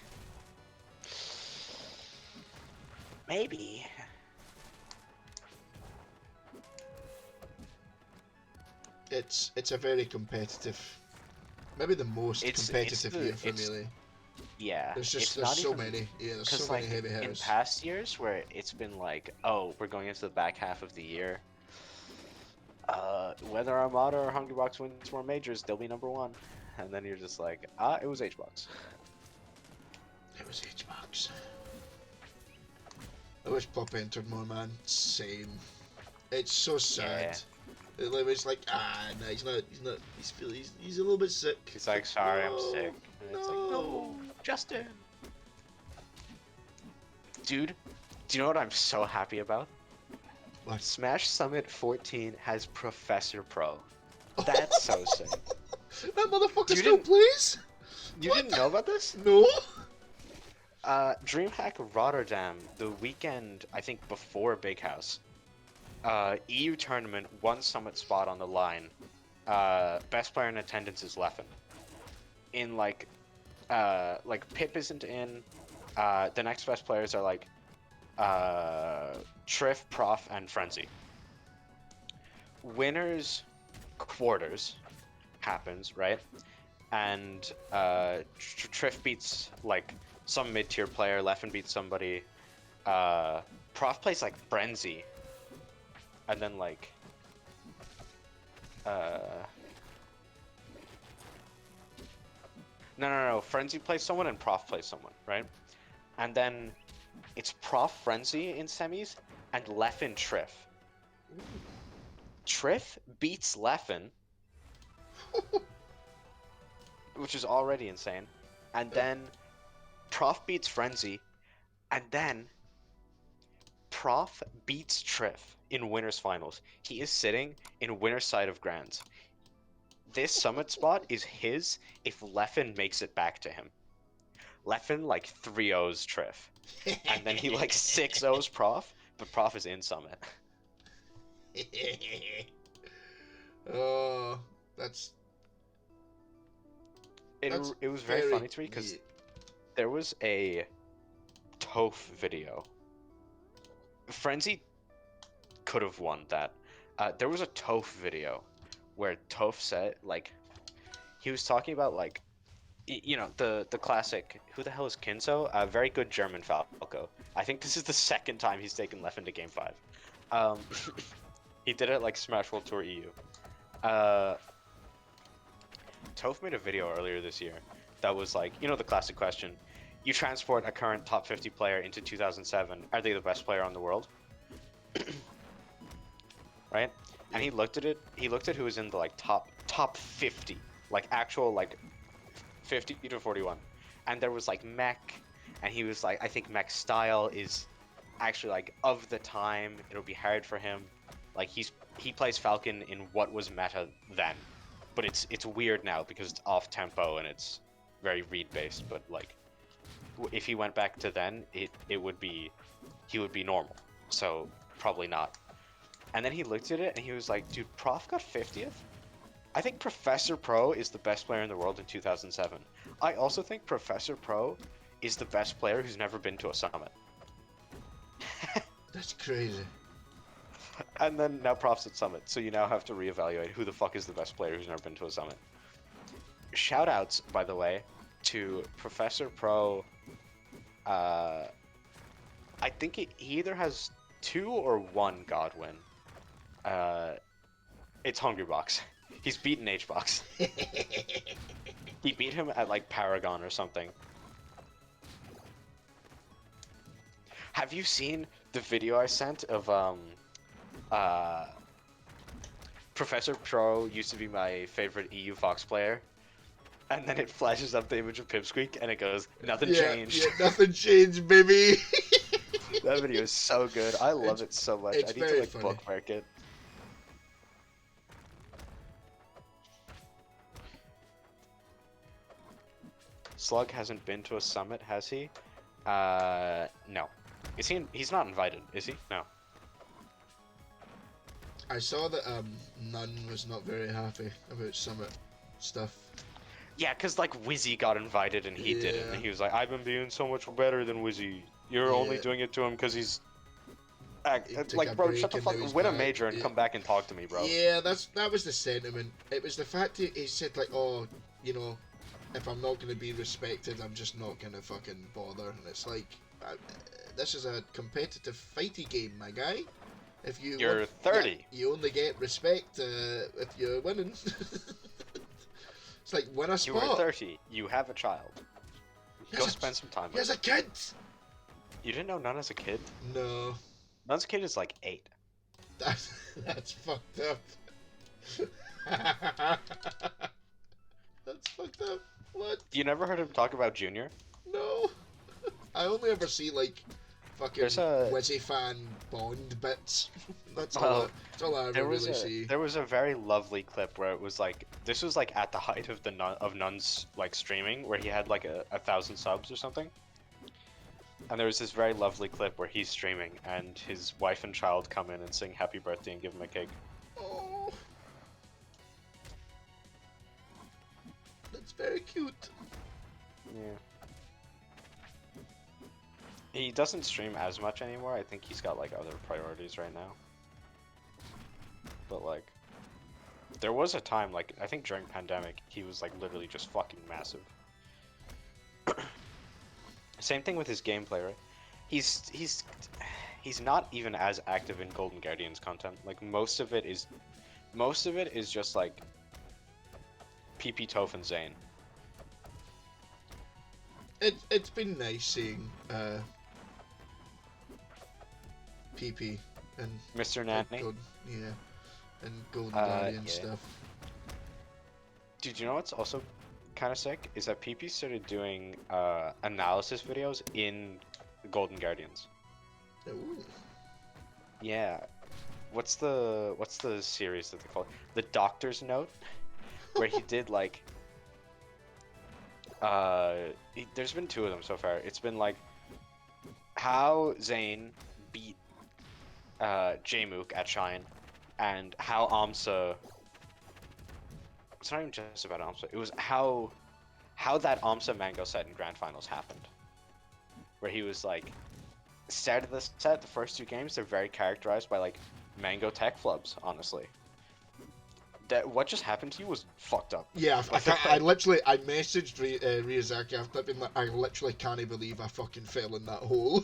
Maybe. it's a very competitive, maybe the most competitive year for Melee. Yeah, There's it's there's not so even many. Yeah, there's because so many like heavy in hitters. past years where it's been like, oh, we're going into the back half of the year. Whether Armada or Hungrybox wins more majors, they'll be number one, and then you're just like, it was HBox. It was H-Box. I wish Pop entered more, man. Same. It's so sad. Yeah. It's like, no, he's a little bit sick. He's like, sorry, I'm sick. And it's like, No. no, Justin. Dude, do you know what I'm so happy about? What? Smash Summit 14 has Professor Pro. That's so sick. That motherfucker You still didn't- plays? You What? didn't know about this? No. DreamHack Rotterdam, the weekend, I think before Big House, EU tournament, one Summit spot on the line. Best player in attendance is Leffen. In like Pip isn't in. The next best players are like Triff, Prof, and Frenzy. Winners quarters happens, right? And Triff beats like some mid-tier player, Leffen beats somebody. Prof plays like Frenzy. And then like no, Frenzy plays someone and Prof plays someone, right? And then it's Prof Frenzy in semis and Leffen Triff. Triff beats Leffen, which is already insane. And then Prof beats Frenzy, and then Prof beats Triff in winners finals. He is sitting in winner's side of grands. This summit spot is his if Leffen makes it back to him. Leffen like 3-0s Triff. And then he like 6-0s Prof, but Prof is in summit. Oh, that's It was very funny to me because there was a Toph video. Frenzy could have won that. There was a Toph video where Toph said, like, he was talking about, like, you know, the classic, who the hell is Kinso? A very good German Falco. I think this is the second time he's taken Leffen to Game 5. He did it like Smash World Tour EU. Toph made a video earlier this year that was like, you know, the classic question. You transport a current top 50 player into 2007. Are they the best player on the world? Right? And he looked at it. He looked at who was in the like top 50, like actual like 50 to 41, and there was like Mech and he was like, I think mech style is actually like of the time. It'll be hard for him. Like he plays Falcon in what was meta then, but it's weird now because it's off tempo and it's very read based. But like, if he went back to then, it would be he would be normal. So probably not. And then he looked at it and he was like, dude, Prof got 50th. I think Professor Pro is the best player in the world in 2007. I also think Professor Pro is the best player who's never been to a summit. That's crazy. And then now Prof's at summit, so you now have to reevaluate who the fuck is the best player who's never been to a summit. Shoutouts, by the way, to Professor Pro. I think he either has 2 or 1 Godwin. It's Hungrybox. He's beaten Hbox. He beat him at like Paragon or something. Have you seen the video I sent of Professor Pro used to be my favorite EU Fox player, and then it flashes up the image of Pipsqueak and it goes, nothing changed. Yeah, nothing changed, baby. That video is so good. I love it so much. I need to like funny. bookmark it. Slug hasn't been to a summit, has he? No. Is he? He's not invited, is he? No. I saw that Nunn was not very happy about Summit stuff. Yeah, cause like Wizzy got invited and he didn't, and Yeah. he was like, "I've been being so much better than Wizzy. You're only Yeah. doing it to him because he's He took like, a bro, break shut the and fuck now he's up, win a back. major and Yeah. come back and talk to me, bro." Yeah, that was the sentiment. It was the fact he said like, oh, you know, if I'm not gonna be respected, I'm just not gonna fucking bother. And it's like, this is a competitive fighty game, my guy. If You're 30. yeah, you only get respect if you're winning. It's like win a You spot. were 30. You have a child. Go Yes, spend some time He has with a kid. You didn't know None as a kid? No, Nun's kid is like 8. that's fucked up. That's fucked up. What? You never heard him talk about Junior? No. I only ever see like fucking There's a- Wizzy fan Bond bits. That's Well, that's all I ever really see. There was a very lovely clip where it was like, this was like at the height of Nun's like streaming, where he had like a 1,000 subs or something. And there was this very lovely clip where he's streaming and his wife and child come in and sing happy birthday and give him a cake. Oh, that's very cute. Yeah. He doesn't stream as much anymore. I think he's got like other priorities right now. But like, there was a time, like, I think during pandemic, he was like literally just fucking massive. Same thing with his gameplay, right? He's not even as active in Golden Guardians content. Like most of it is just like PP Toph and Zane. It's been nice seeing PP and Mr. Nanny. yeah, and Golden Guardian yeah. stuff. Dude, you know what's also kind of sick is that PP started doing analysis videos in Golden Guardians. Ooh. Yeah. What's the series that they call it? The Doctor's Note, where he did like there's been 2 of them so far. It's been like how Zane beat Jmook at Shine, and how Amsa. It's not even just about Amsa. It was how that Amsa Mango set in Grand Finals happened, where he was like, start of the set, the first 2 games, they're very characterized by like Mango tech flubs. Honestly, that what just happened to you was fucked up. Yeah, I messaged Ryazaki after being like, I literally can't believe I fucking fell in that hole.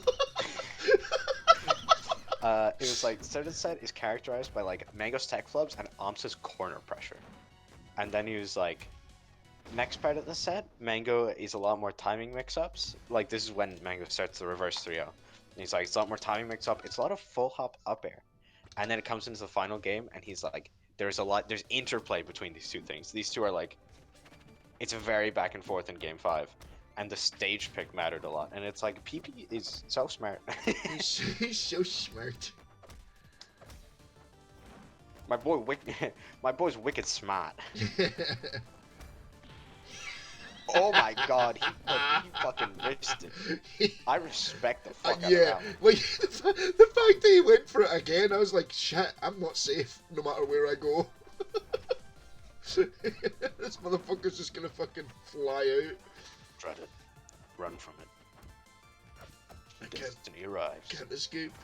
It was like, start of the set is characterized by like Mango's tech flubs and Amsa's corner pressure. And then he was like, next part of the set, Mango is a lot more timing mix-ups. Like, this is when Mango starts the reverse 3-0. And he's like, it's a lot more timing mix-up. It's a lot of full hop up air. And then it comes into the final game, and he's like, there's interplay between these 2 things. These 2 are like, it's very back and forth in game 5. and the stage pick mattered a lot. And it's like PP is so smart. He's so smart. My boy's wicked smart. Oh my god, he fucking risked it. I respect the fuck out of Yeah, that one. like the fact that he went for it again, I was like, shit, I'm not safe no matter where I go. This motherfucker's just gonna fucking fly out. Try to run from it. I can't, Destiny arrives. can't escape.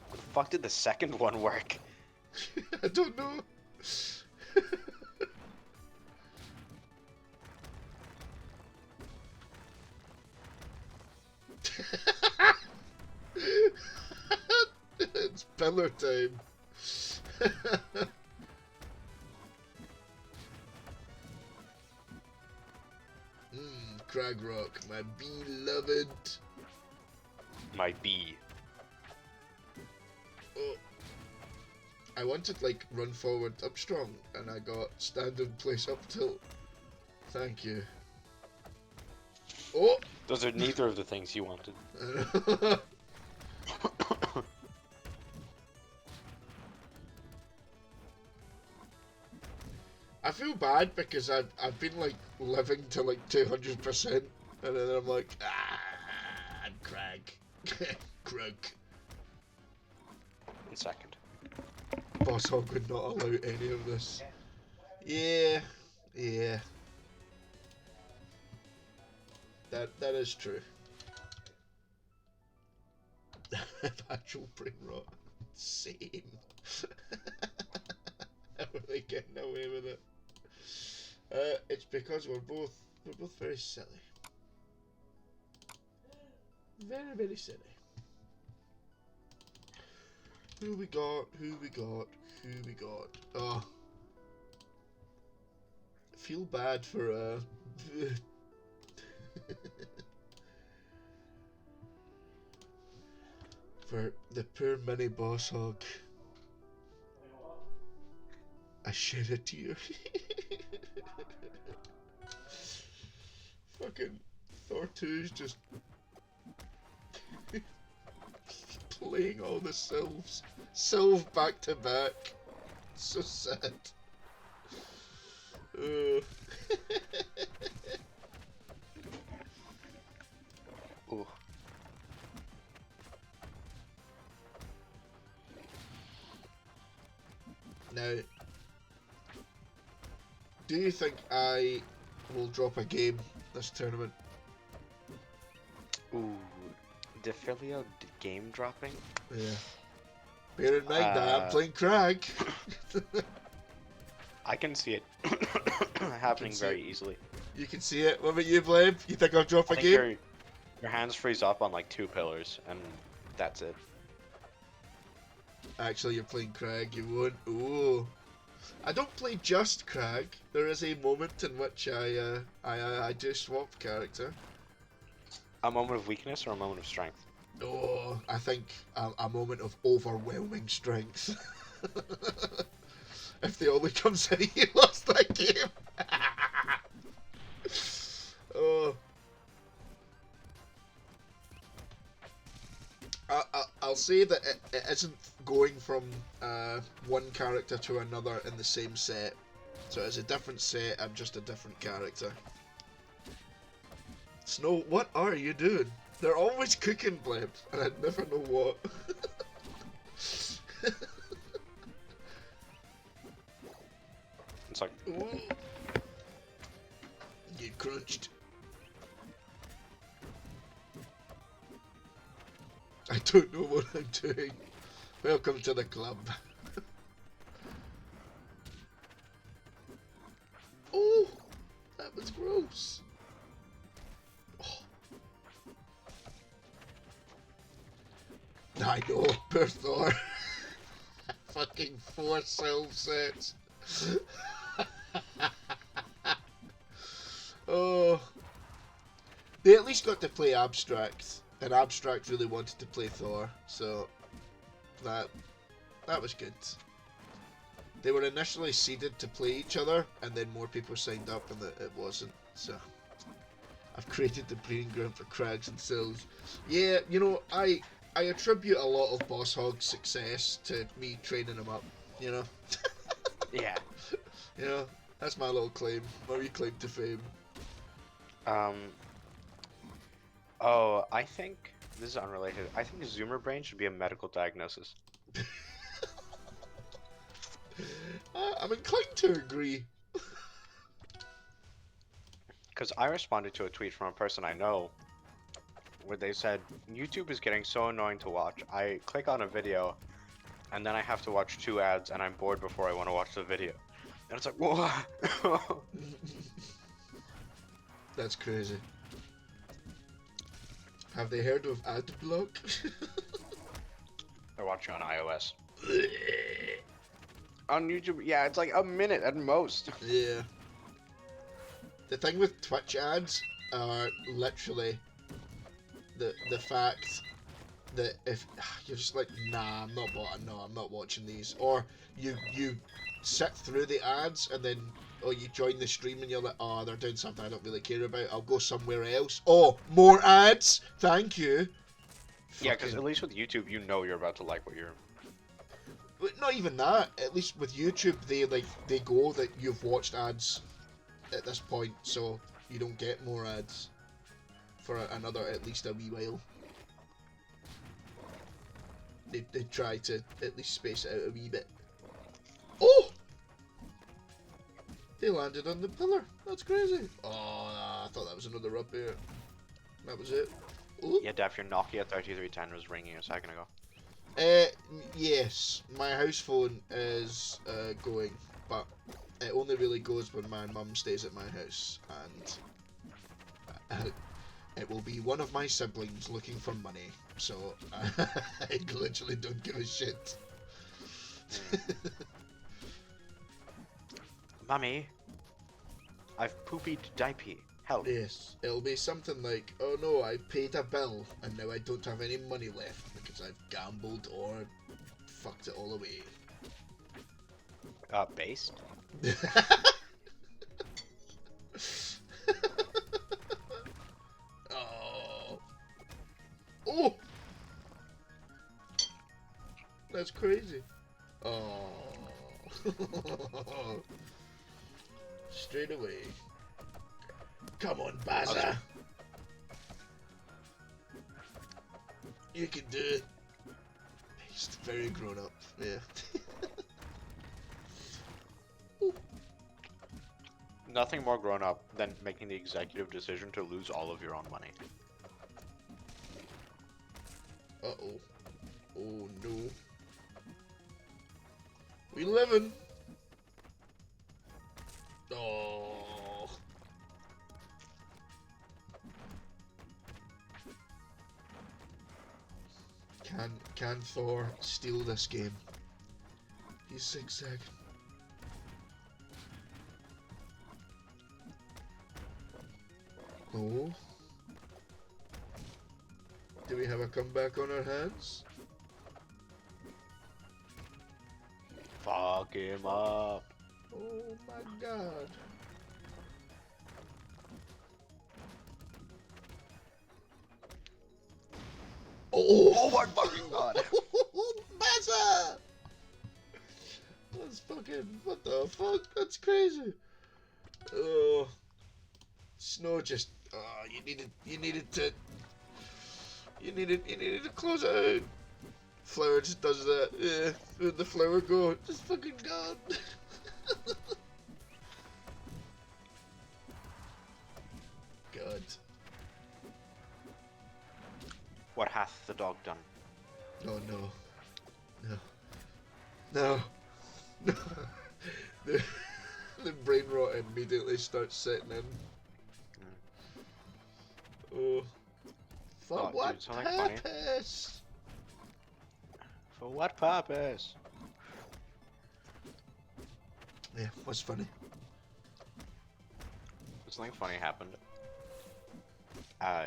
How the fuck did the second one work? I don't know. It's pillar time. Crag Rock, my beloved. My B. Oh. I wanted like run forward up strong, and I got stand in place up tilt. Thank you. Oh! Those are neither of the things you wanted. I feel bad because I've been like living to like 200%, and then I'm like, I'm Crag. Krug. In second. Boss Hog would not allow any of this. Yeah. That is true. Actual brain rot. Same. How are they getting away with it? It's because we're both very silly. Very, very silly. Who we got? Oh. I feel bad for for the poor mini boss hog. I shed a tear. Fucking Thor 2's just playing all the sylphs. Sylph back to back. So sad. Ooh. Now, do you think I will drop a game this tournament? Ooh. Defilio game dropping? Yeah. Bear in mind that I'm playing Crag. I can see it happening very easily. You can see it. What about you, Blame? You think I'll drop a I game? think your hands freeze up on like 2 pillars, and that's it. Actually, you're playing Crag. You won't. Ooh. I don't play just Crag. There is a moment in which I do swap character. A moment of weakness or a moment of strength? Oh, I think a moment of overwhelming strength. If the only comes in, he lost that game. Oh. I'll say that it isn't going from one character to another in the same set. So it's a different set, I'm just a different character. Snow, what are you doing? They're always cooking, Bleb, and I never know what. It's like... Ooh. You crunched. I don't know what I'm doing. Welcome to the club. Oh, that was gross. Oh. I know, poor Thor. Fucking 4 self sets. Oh. They at least got to play Abstract. And Abstract really wanted to play Thor, so that was good. They were initially seeded to play each other, and then more people signed up, and it wasn't. So I've created the breeding ground for crags and sills. Yeah, you know, I attribute a lot of Boss Hog's success to me training him up. You know. Yeah. You know, that's my little claim, my wee claim to fame. Oh, I think this is unrelated. I think Zoomer brain should be a medical diagnosis. I'm inclined to agree. Because I responded to a tweet from a person I know where they said, YouTube is getting so annoying to watch. I click on a video and then I have to watch 2 ads and I'm bored before I want to watch the video. And it's like, whoa. That's crazy. Have they heard of ad block? They're watching on iOS. On YouTube, yeah, it's like a minute at most. Yeah. The thing with Twitch ads are literally the fact that if you're just like, nah, I'm not watching these, or you sit through the ads and then you join the stream and you're like, oh, they're doing something I don't really care about, I'll go somewhere else. Oh, more ads, thank you. Yeah, because at least with YouTube, you know you're about to like what you're. But not even that. At least with YouTube, they go that you've watched ads at this point, so you don't get more ads for another at least a wee while. They try to at least space it out a wee bit. Oh! They landed on the pillar. That's crazy. Oh, I thought that was another up air. That was it. Ooh. Yeah, Def, your Nokia 3310 was ringing a second ago. Yes, my house phone is going, but it only really goes when my mum stays at my house, and it will be one of my siblings looking for money, so I literally don't give a shit. Mummy, I've poopied diaper. Help. Yes, it'll be something like, oh no, I paid a bill and now I don't have any money left because I've gambled or fucked it all away. Based? Oh. Oh! That's crazy. Oh. Straight away. Come on, Baza. You can do it. He's very grown up, yeah. Nothing more grown up than making the executive decision to lose all of your own money. Uh-oh. Oh no. We living. Oh. Can Thor steal this game? He's zigzag. Oh. Do we have a comeback on our hands? Fuck him up. Oh my god. Oh my fucking god. Baza! That's fucking, what the fuck? That's crazy. Oh. Snow just, you needed to close it out. Flower just does that, yeah. Where'd the flower go? Just fucking gone. God. What hath the dog done? Oh no. No. No. No. The brain rot immediately starts setting in. Oh. For Oh, what dude, something funny. purpose? For what purpose? Yeah, what's funny? Something funny happened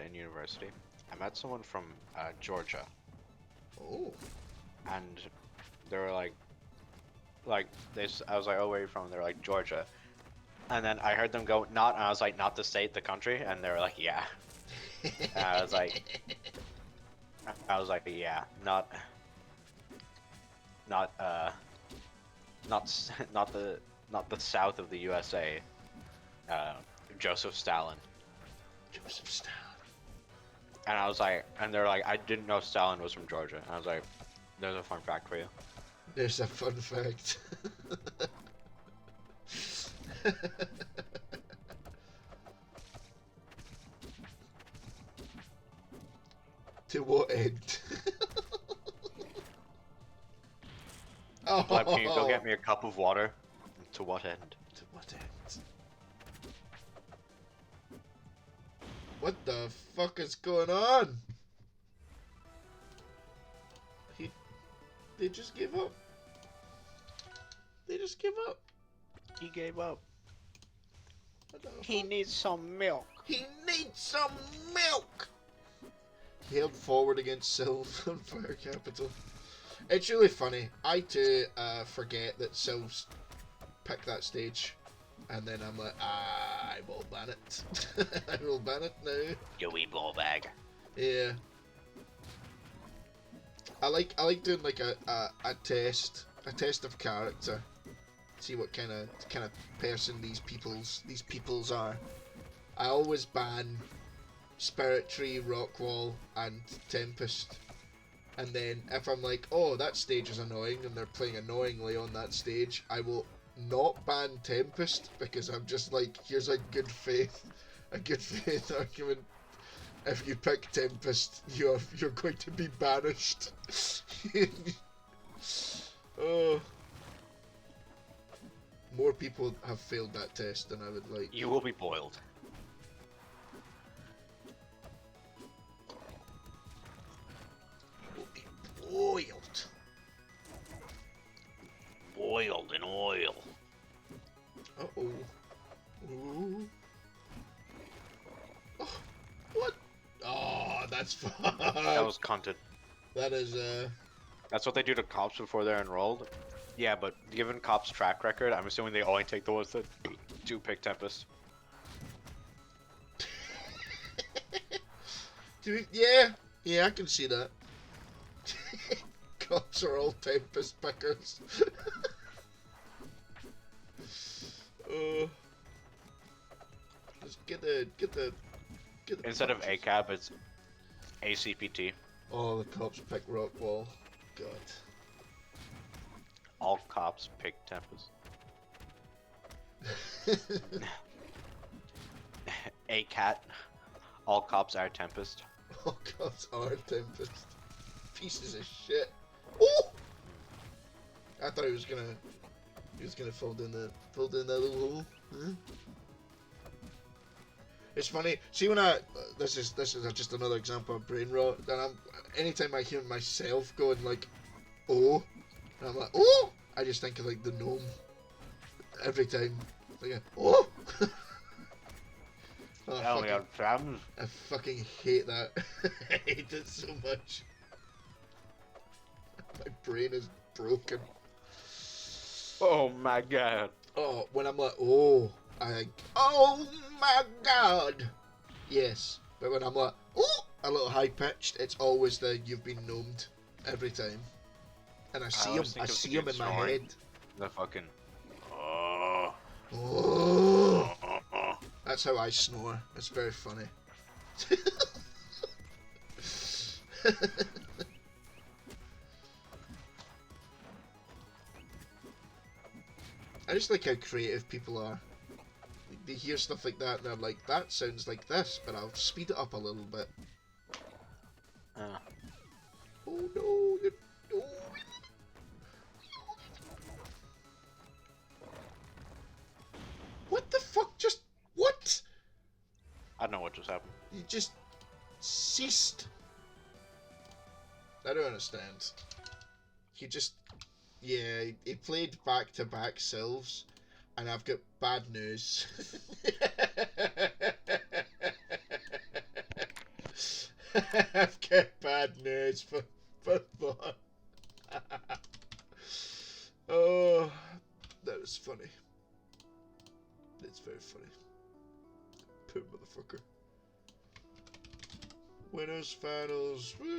in university. I met someone from Georgia. Oh. And they were like, like I was like, oh, where are you from? They're like Georgia, and then I heard them go not, and I was like, not the state, the country, and they were like, yeah. And I was like, yeah, not not not the south of the USA. Uh, Joseph Stalin. Joseph Stalin. And I was like, and they're like, I didn't know Stalin was from Georgia. And I was like, there's a fun fact for you. There's a fun fact. To what end? Oh. Gleb, can you go get me a cup of water? To what end? To what end? What the fuck is going on? They just give up. They just give up. He gave up. What the He fuck? needs some milk. He needs some milk! He held forward against Silver Capital. It's really funny. I too forget that Sylv's picked that stage. And then I'm like, I will ban it. I will ban it now. You wee ball bag. Yeah. I like doing like a test of character. See what kind of person these peoples are. I always ban Spirit Tree, Rockwall, and Tempest. And then if I'm like, oh, that stage is annoying, and they're playing annoyingly on that stage, I will not ban Tempest because I'm just like, here's a good faith argument. If you pick Tempest, you're going to be banished. Oh, more people have failed that test than I would like. You will be boiled. You will be boiled. Boiled in oil. Uh-oh. Ooh. Oh, what? Oh, that's fun. That was content. That is, That's what they do to cops before they're enrolled. Yeah, but given cops' track record, I'm assuming they only take the ones that do pick Tempest. yeah, I can see that. Cops are all Tempest pickers. Just get the. Instead of ACAB, it's ACPT. Oh, the cops pick Rockwall. God. All cops pick Tempest. ACAT. All cops are Tempest. All cops are Tempest. Pieces of shit. Oh! I thought he was gonna fall down that little hole. Huh? It's funny. See when this is just another example of brain rot. And anytime I hear myself going like, oh, and I'm like, oh, I just think of like the gnome. Every time, like, oh. Oh, Oh my god, fam. I fucking hate that. I hate it so much. My brain is broken. Oh my god. Oh, when I'm like, oh, oh my god. Yes, but when I'm like, oh, a little high pitched, it's always the you've been gnomed every time. And I see him in my head. The fucking. Oh. Oh. That's how I snore. It's very funny. I just like how creative people are. They hear stuff like that and they're like, that sounds like this, but I'll speed it up a little bit. Oh no, oh. What the fuck just... What? I don't know what just happened. You just ceased. I don't understand. He just... Yeah, he played back-to-back Sylves, and I've got bad news. I've got bad news for Thought. Oh, that was funny. It's very funny. Poor motherfucker. Winners finals. Woo!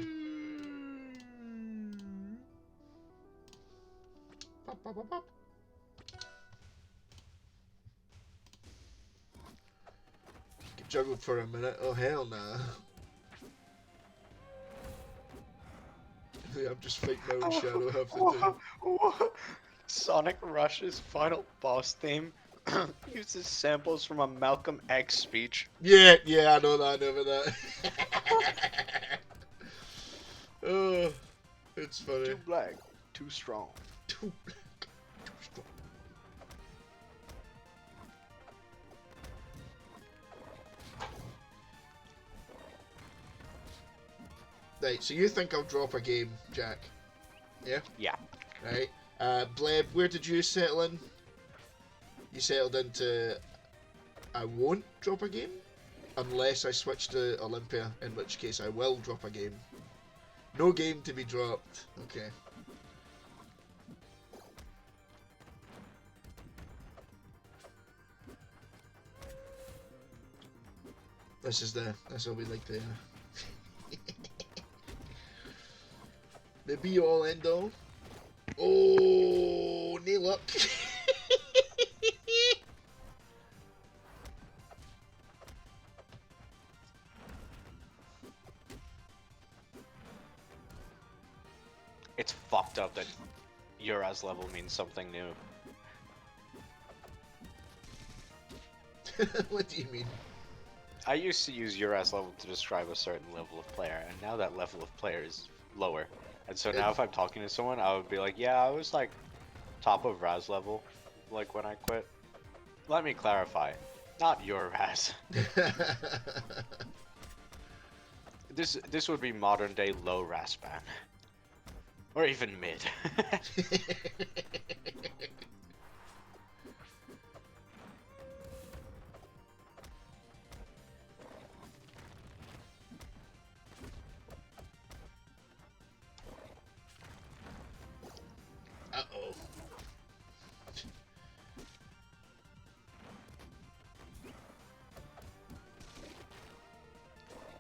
Pop, pop, pop, pop. Get juggled for a minute. Oh hell nah. I'm just fighting my own shadow half the time. Sonic Rush's final boss theme uses samples from a Malcolm X speech. Yeah, I know that. I know about that. Oh, it's funny. Too black, too strong. Too black, too strong. Right, so you think I'll drop a game, Jack? Yeah? Yeah. Right. Bleb, where did you settle in? You settled into I won't drop a game? Unless I switch to Olympia, in which case I will drop a game. No game to be dropped. Okay. This will be like the the be all end all. Oh, no luck. It's fucked up that Ura's level means something new. What do you mean? I used to use Ura's level to describe a certain level of player, and now that level of player is lower. And so now if I'm talking to someone, I would be like, yeah, I was like top of Raz level, like when I quit. Let me clarify, not your Raz. This would be modern day low Raz ban. Or even mid. Uh-oh.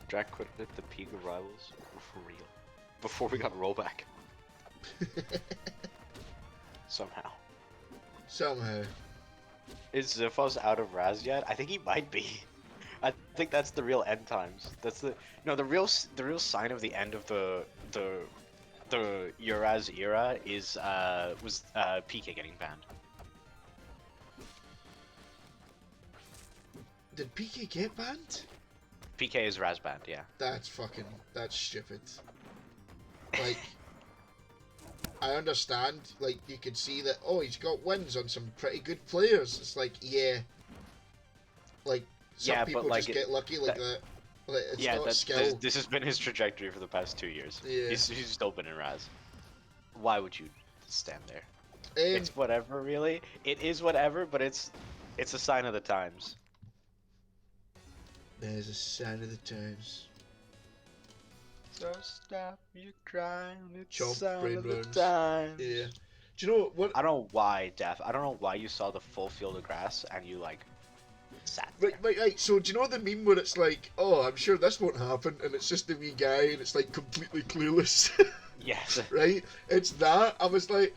Jack quit at the peak of Rivals for real. Before we got rollback. Somehow. Somehow. Is Ziphos out of Raz yet? I think he might be. I think that's the real end times. That's the the real sign of the end of the Uraz era is was PK getting banned. Did PK get banned? PK is Raz banned, yeah. That's stupid. Like, I understand, like, you could see that, oh, he's got wins on some pretty good players. It's like, yeah. Like, some people but, like, just get lucky like that. Like, it's not skill. This has been his trajectory for the past 2 years. Yeah. He's still been in Raz. Why would you stand there? Um, It's whatever, really. It is whatever, but it's a sign of the times. There's a sign of the times. So stop your crying, it's Chomp, sign brain of the burns. times. Yeah. Do you know what? I don't know why, Def. I don't know why you saw the full field of grass and you like sat there. Right. So do you know the meme where it's like, oh, I'm sure this won't happen, and it's just the wee guy, and it's like completely clueless. Yes. Right? It's that. I was like,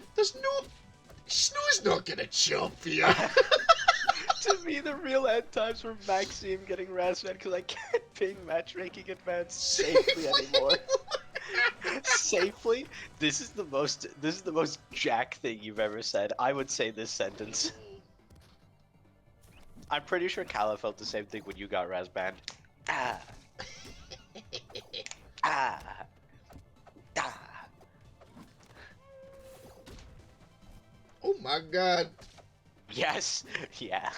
snow's not gonna chop you. To me, the real end times were Maxime getting Razman because I can't ping matchmaking advanced safely anymore. Safely? This is the most Jack thing you've ever said. I would say this sentence. I'm pretty sure Kala felt the same thing when you got Razbanned. Ah. Ah. Ah. Oh my god. Yes. Yeah.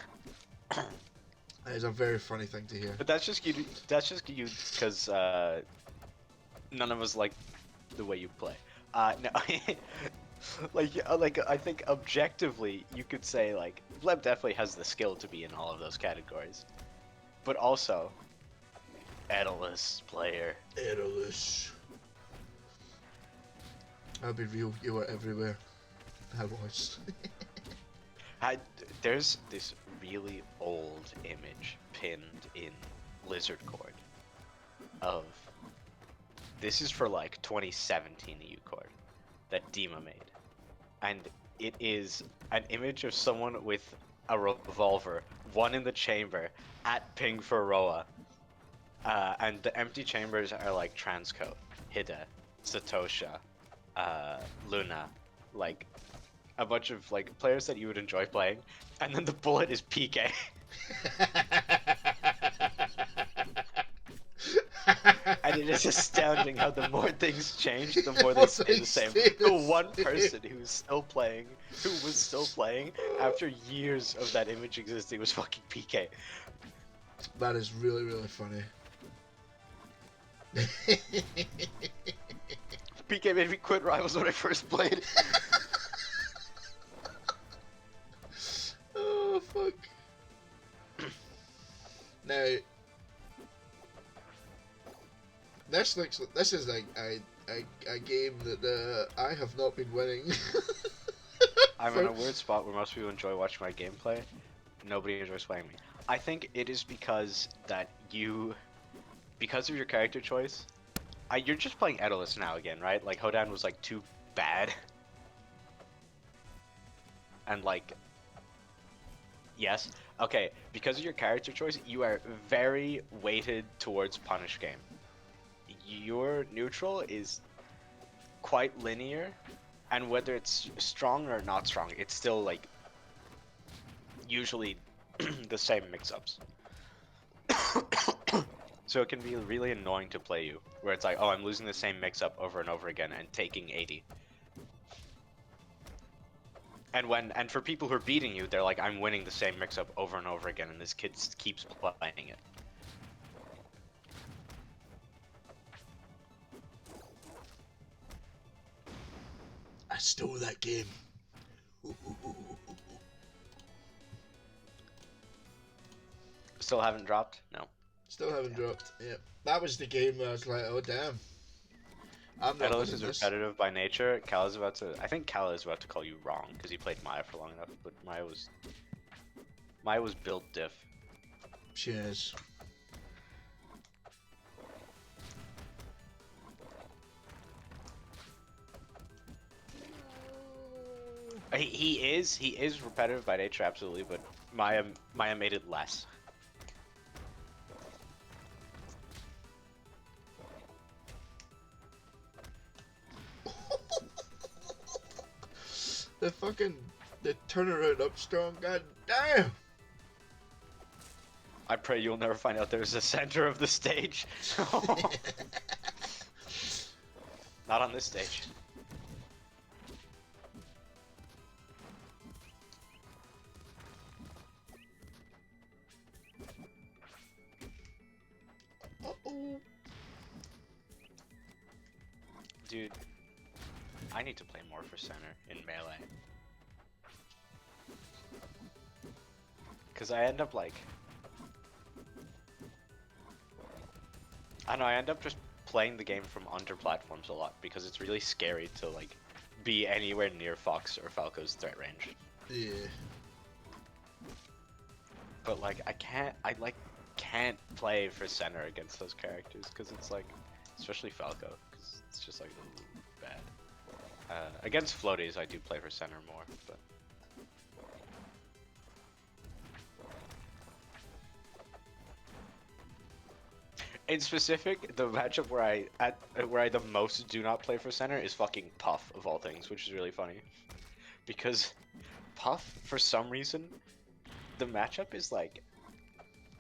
That is a very funny thing to hear. But that's just you. That's just you because none of us like the way you play. No. like I think objectively you could say like Bleb definitely has the skill to be in all of those categories, but also Edalus player. Edalus. I'll be real. You are everywhere. I was. I, there's this really old image pinned in Lizard Cord of this is for like 2017 EU cord that Dima made, and it is an image of someone with a revolver, one in the chamber, at ping for Roa, and the empty chambers are like Transco, Hida, Satosha, Luna, like a bunch of like players that you would enjoy playing, and then the bullet is PK. And it is astounding how the more things change, the more they stay the same. The one person who's still playing, who was still playing after years of that image existing, was fucking PK. That is really, really funny. PK made me quit Rivals when I first played. Oh fuck. Now, this is like a game that I have not been winning. I'm in a weird spot where most people enjoy watching my gameplay. Nobody enjoys playing me. I think it is because because of your character choice, you're just playing Edalus now again, right? Like Hodan was like too bad. And like, yes, okay, because of your character choice, you are very weighted towards punish game. Your neutral is quite linear, and whether it's strong or not strong, it's still like usually the same mix-ups. So it can be really annoying to play you, where it's like, oh, I'm losing the same mix-up over and over again and taking 80. And for people who are beating you, they're like, I'm winning the same mix-up over and over again, and this kid keeps playing it. I stole that game. Still haven't dropped? No. Still haven't dropped. Yeah, that was the game where I was like, oh damn. I'm not Edalus winning is this. repetitive by nature. I think Cal is about to call you wrong because he played Maya for long enough, but Maya was built diff. She is. He is repetitive by nature, absolutely, but Maya made it less. the turnaround up strong, god damn! I pray you'll never find out there's a center of the stage. Not on this stage. Uh-oh. Dude, I need to play more for center in melee. Cause I end up like, I don't know, I end up just playing the game from under platforms a lot because it's really scary to like be anywhere near Fox or Falco's threat range. Yeah. But like I can't play for center against those characters because it's like, especially Falco, because it's just like bad. Against floaties I do play for center more, but in specific, the matchup where I the most do not play for center is fucking Puff of all things, which is really funny. Because Puff, for some reason, the matchup is like,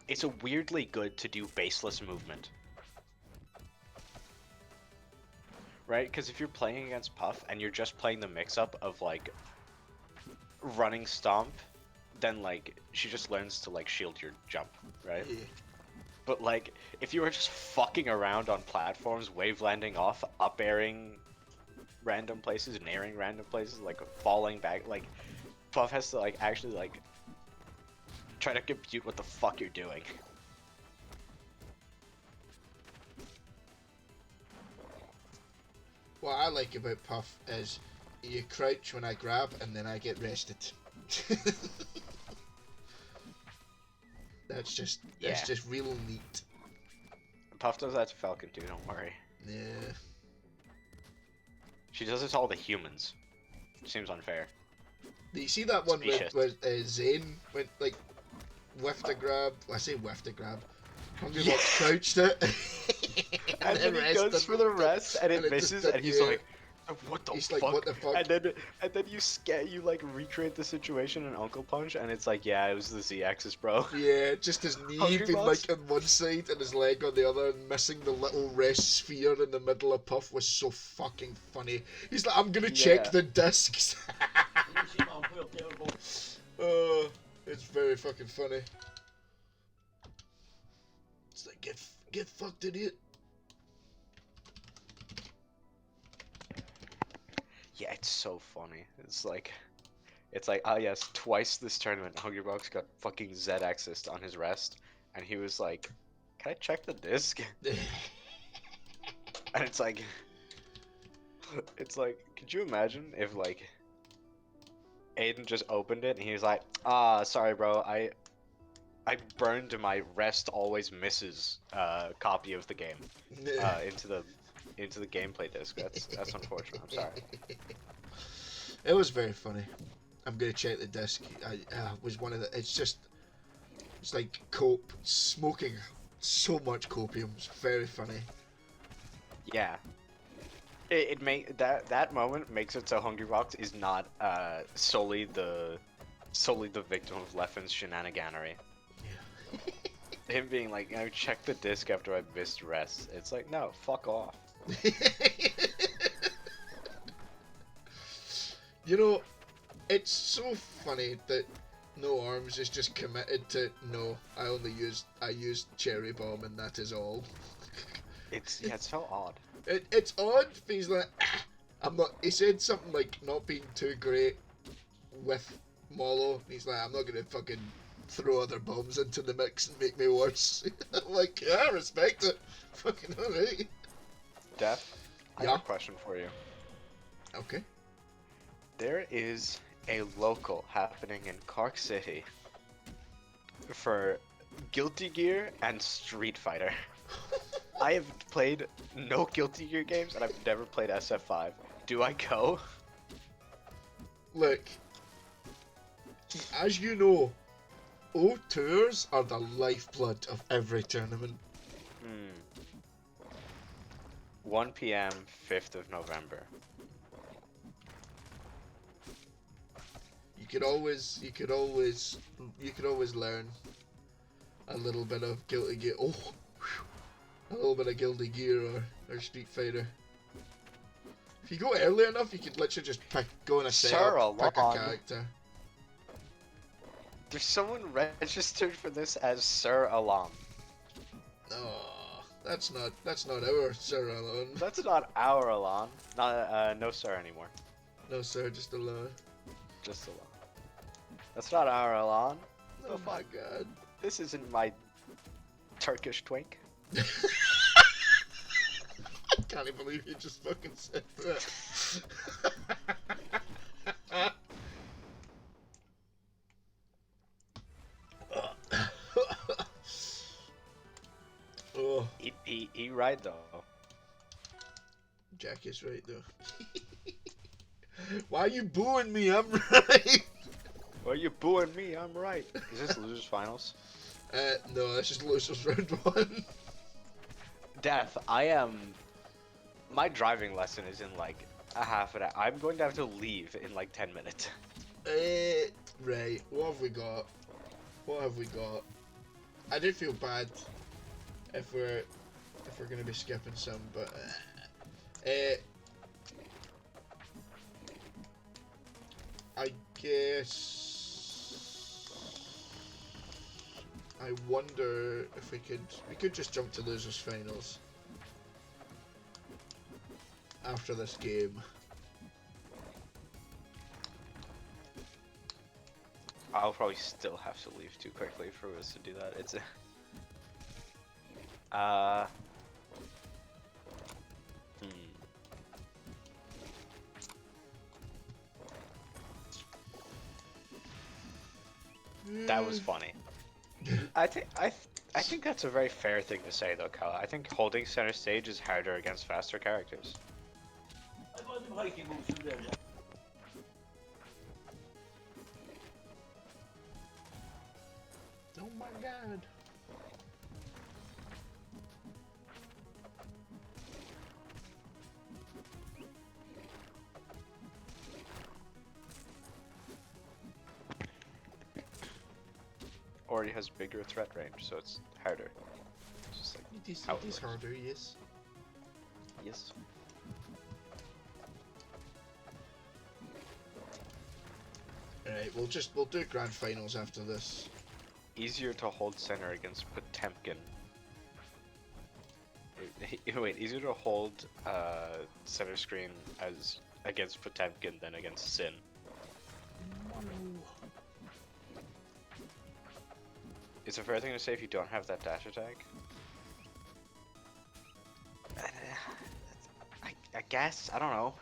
it's a weirdly good to do baseless movement. Right? Because if you're playing against Puff and you're just playing the mix-up of like running stomp, then like she just learns to like shield your jump, right? Yeah. But like, if you were just fucking around on platforms, wave landing off, up airing random places, nairing random places, like falling back, like Puff has to like actually like try to compute what the fuck you're doing. What I like about Puff is you crouch when I grab, and then I get rested. That's just real neat. Puff does that to Falcon too, don't worry. Yeah. She does it to all the humans. Seems unfair. Do you see that one Specious. where Zane went like whiffed a grab? I say whiffed a grab. Hungry Yeah. Box crouched it. And then he goes for the rest, and it misses, and he's like, "What the He's fuck?" like, what the fuck? And then you like recreate the situation in Uncle Punch, and it's like, yeah, it was the Z-axis, bro. Yeah, just his knee Hungry being Box? like on one side and his leg on the other, and missing the little rest sphere in the middle of Puff was so fucking funny. He's like, I'm gonna check Yeah. the discs. Oh, it's very fucking funny. It's like, get fucked, idiot. Yeah, it's so funny. It's like, ah yes, twice this tournament, Hungrybox got fucking Z-axis on his rest, and he was like, "Can I check the disc?" And it's like, could you imagine if like Aiden just opened it and he was like, "Ah, sorry, bro, I burned my rest always misses copy of the game into the gameplay disc. That's unfortunate. I'm sorry." It was very funny. I'm gonna check the disc. I was one of the. It's like cope, smoking so much copium. It's very funny. Yeah. It make that moment makes it so Hungrybox is not solely the victim of Leffen's shenaniganery. Yeah. Him being like, "I check the disc after I missed rest." It's like, no, fuck off. You know, it's so funny that No Arms is just committed to no. I used Cherry Bomb and that is all. It's so odd. It's odd. He's like, I'm not. He said something like not being too great with Molo. He's like, I'm not gonna fucking throw other bombs into the mix and make me worse. I'm like, yeah, I respect it. Fucking alright. Def, I Yeah. have a question for you. Okay. There is a local happening in Cork City for Guilty Gear and Street Fighter. I have played no Guilty Gear games and I've never played SF5. Do I go? Look, as you know, O tours are the lifeblood of every tournament. 1 p.m. 5th of November. You could always learn a little bit of Guilty Gear. Oh, whew, a little bit of Guilty Gear or Street Fighter. If you go early enough, you could literally just go in a setup, pick a character. There's someone registered for this as Sir Alam. Oh, that's not our Sir Alone. That's not our Alan. Not no Sir anymore. No sir, just Alone. Just Alan. That's not our Alan. Oh my god. This isn't my Turkish twink. I can't believe you just fucking said that. Oh, He right though. Jack is right though. Why are you booing me? I'm right. Why are you booing me? I'm right. Is this losers finals? No, that's just losers round one. Death, I am. My driving lesson is in like a half an hour. I'm going to have to leave in like 10 minutes. Right. What have we got? What have we got? I do feel bad if we're gonna be skipping some, but I guess I wonder if we could just jump to losers finals after this game. I'll probably still have to leave too quickly for us to do that. It's That was funny. I think that's a very fair thing to say though, Kyle. I think holding center stage is harder against faster characters. Oh my god. Or he has bigger threat range, so it's harder. It's just like how It is works. harder, yes. Yes. Alright, we'll do grand finals after this. Easier to hold center against Potemkin. Wait, easier to hold center screen as against Potemkin than against Sin. It's a fair thing to say if you don't have that dash attack. I guess, I don't know.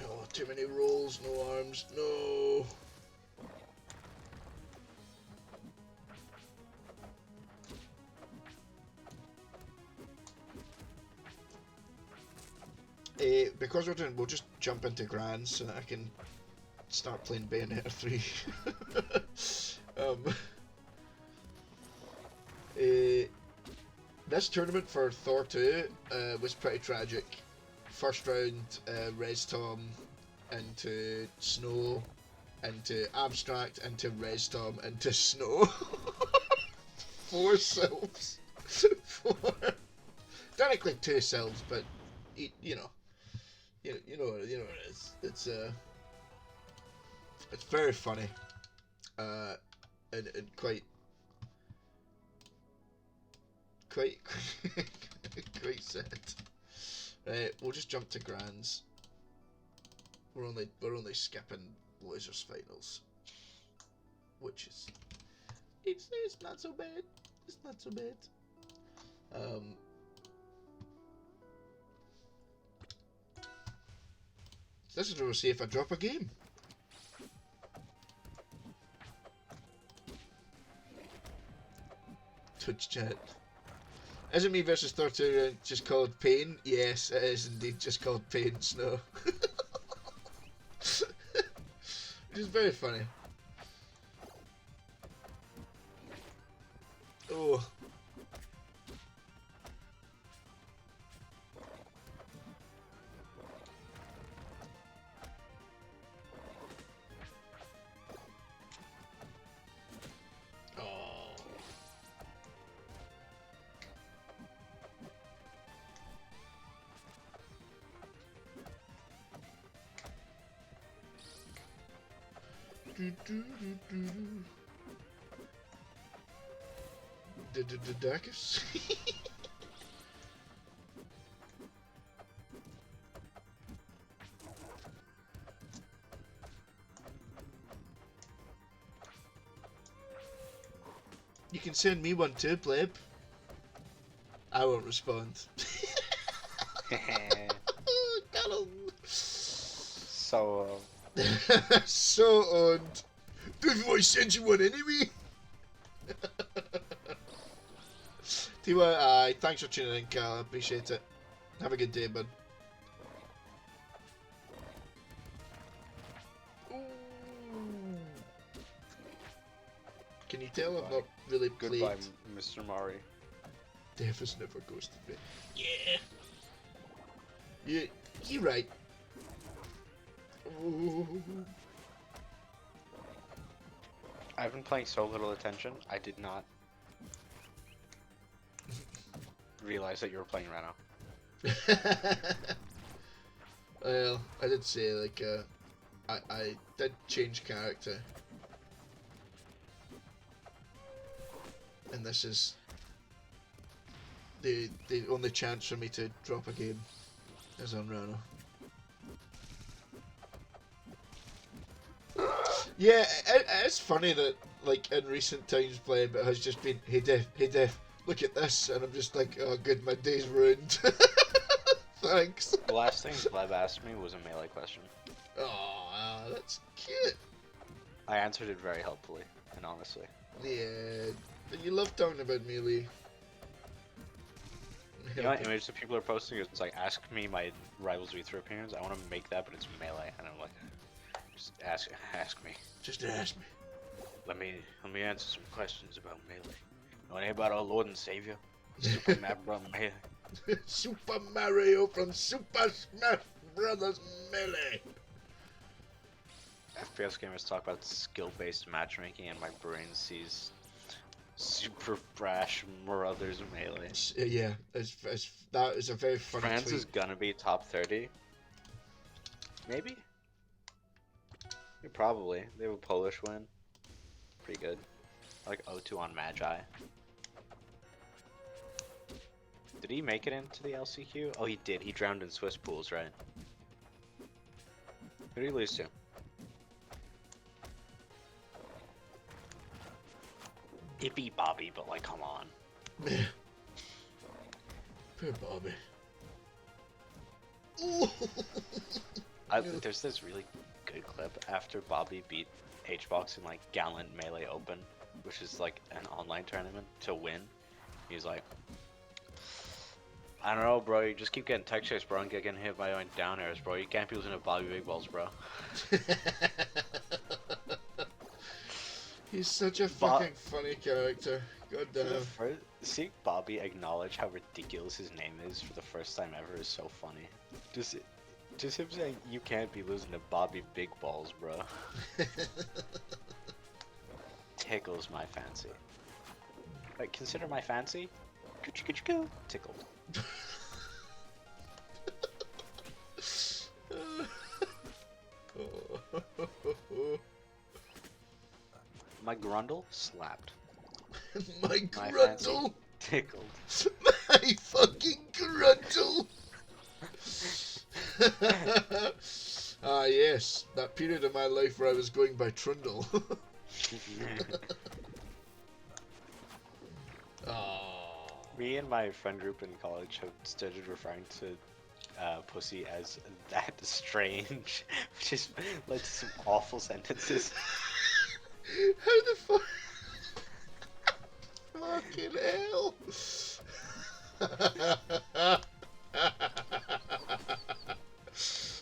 Oh, too many rolls, no arms, no. Because we'll just jump into grands so that I can start playing Bayonetta 3. This tournament for Thor 2 was pretty tragic. First round, Res Tom into Snow, into Abstract, into Res Tom, into Snow. 4 selves. 4. Technically 2 selves, but you know what it is. It's very funny, and quite quite set. Right, we'll just jump to grands. We're only skipping losers finals, which is it's not so bad. It's not so bad. This is where we'll see if I drop a game. Twitch chat. Isn't me versus 32 just called Pain? Yes, it is indeed just called Pain Snow. Which is very funny. Oh. Darkus. You can send me one too, pleb. I won't respond. So, So owned. Don't you want to send you one anyway? Tiwa, aye, thanks for tuning in, Cal. I appreciate it. Have a good day, bud. Ooh. Can you tell I'm not really played? goodbye, Mr. Mari. Death never goes to bed. Yeah. You're right. Ooh. I've been paying so little attention, I did not realize that you were playing Reno. Well, I did say, like, I did change character. And this is the only chance for me to drop a game is on Rano. Yeah, it's funny that, like, in recent times playing, but it has just been, hey Def, look at this, and I'm just like, oh, good, my day's ruined. Thanks. The last thing Gleb asked me was a melee question. Oh, that's cute. I answered it very helpfully and honestly. Yeah, but you love talking about melee. You know what image that people are posting? It's like, ask me my Rivals V3 opinions. I want to make that, but it's melee, and I'm like, just ask me. Just ask me. Let me answer some questions about melee. Know anything about our Lord and Savior, Super Mario Melee? Super Mario from Super Smash Brothers Melee. FPS gamers talk about skill-based matchmaking, and my brain sees Super Brash Brothers Melee. Yeah, that is a very funny France tweet. is gonna be top 30. Maybe? Yeah, probably. They have a Polish win. Pretty good. Like 0-2 on Magi. Did he make it into the LCQ? Oh, he did. He drowned in Swiss pools, right? Who did he lose to? It beat Bobby, but like, come on. Poor Bobby. There's this really good clip after Bobby beat HBox in like Gallant Melee Open, which is like an online tournament to win. He's like, I don't know, bro. You just keep getting tech chased, bro, and getting hit by down airs, bro. You can't be losing to Bobby Big Balls, bro. He's such a fucking funny character. God damn. Seeing Bobby acknowledge how ridiculous his name is for the first time ever is so funny. Just him saying, you can't be losing to Bobby Big Balls, bro. Tickles my fancy. Like, consider my fancy? Tickled. My grundle slapped. My grundle tickled. My fucking grundle. Ah yes, that period of my life where I was going by Trundle. Oh. Me and my friend group in college have started referring to pussy as that strange, which is led to some awful sentences. How the fuck? Fucking hell.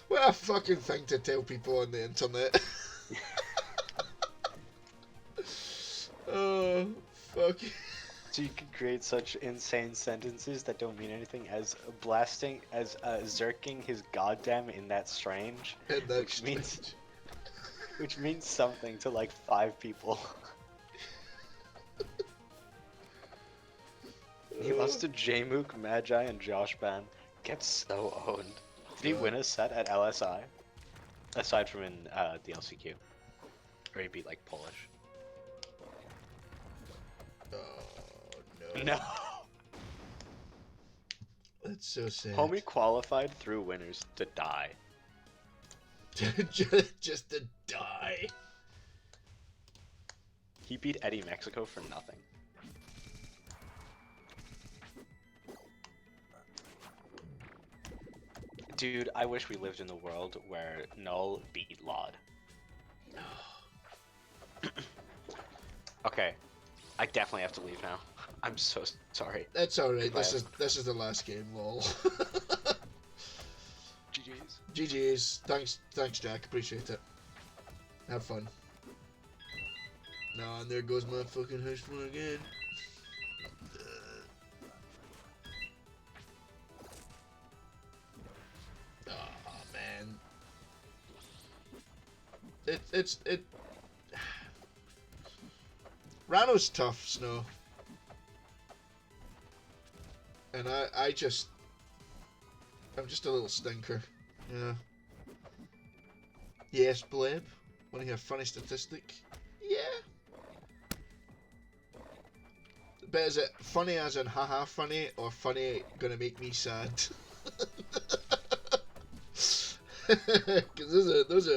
What a fucking thing to tell people on the internet. Oh, fuck. So you can create such insane sentences that don't mean anything as blasting, as zerking his goddamn in that strange, which means something to like 5 people. He lost to Jmook, Magi, and Josh Ban. Gets so owned. Did he win a set at LSI? Aside from in the LCQ. Or he beat like Polish. Oh, no. No! That's so sad. Homie qualified through winners to die. just to die. He beat Eddie Mexico for nothing. Dude, I wish we lived in the world where Null beat Laud. Okay, I definitely have to leave now. I'm so sorry. That's alright, this is the last game, lol. GG's. GG's. Thanks Jack, appreciate it. Have fun. No, and there goes my fucking house phone again. Oh man. It Rano's tough, Snow. And I'm just a little stinker, yeah. Yes, Bleb. Want to hear a funny statistic? Yeah. But is it funny as in haha funny, or funny gonna make me sad? Because those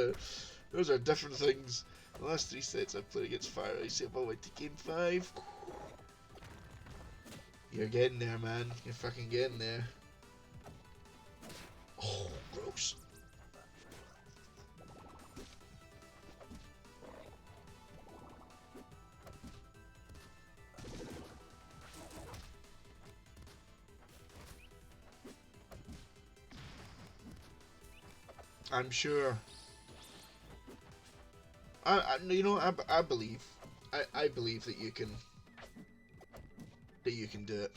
are different things. The last 3 sets I've played against Fire Ice, I went to game 5. You're getting there, man. You're fucking getting there. Oh, gross. I'm sure. You know, I believe. I believe that you can. That you can do it.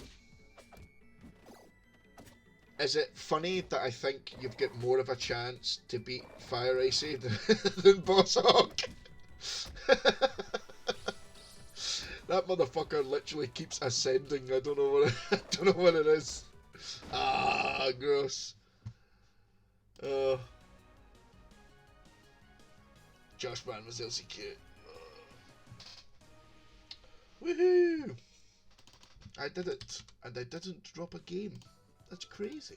Is it funny that I think you've got more of a chance to beat Fire Icy than Boss Hog? That motherfucker literally keeps ascending. I don't know what I don't know what it is. Ah, gross. Josh Brand was LCQ. Woohoo! I did it, and I didn't drop a game. That's crazy.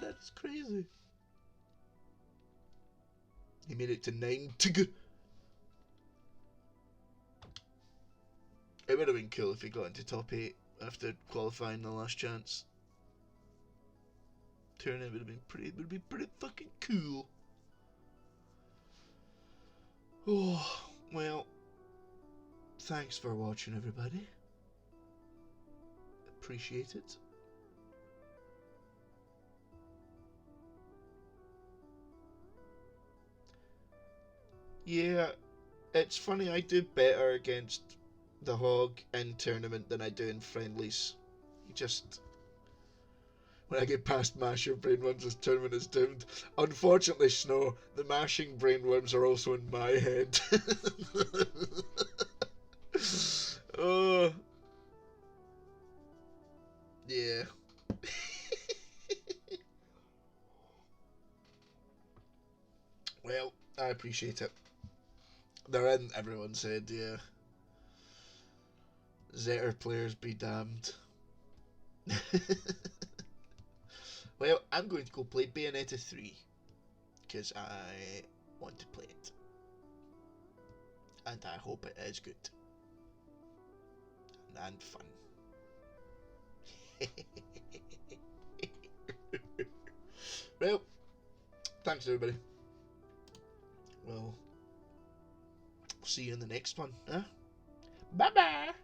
That's crazy. He made it to 9 to go. It would have been cool if he got into top 8 after qualifying the last chance. Tournament would have been pretty. Would be pretty fucking cool. Oh well. Thanks for watching, everybody. Appreciate it. Yeah, it's funny. I do better against the Hog in tournament than I do in friendlies. You just. When I get past Masher, Brainworms, this tournament is doomed. Unfortunately, Snow, the mashing Brainworms are also in my head. Oh. Yeah. Well, I appreciate it. They're in everyone's head, yeah. Zetter players be damned. Well, I'm going to go play Bayonetta 3. Because I want to play it. And I hope it is good. And fun. Well, thanks everybody. Well, see you in the next one. Huh? Bye bye.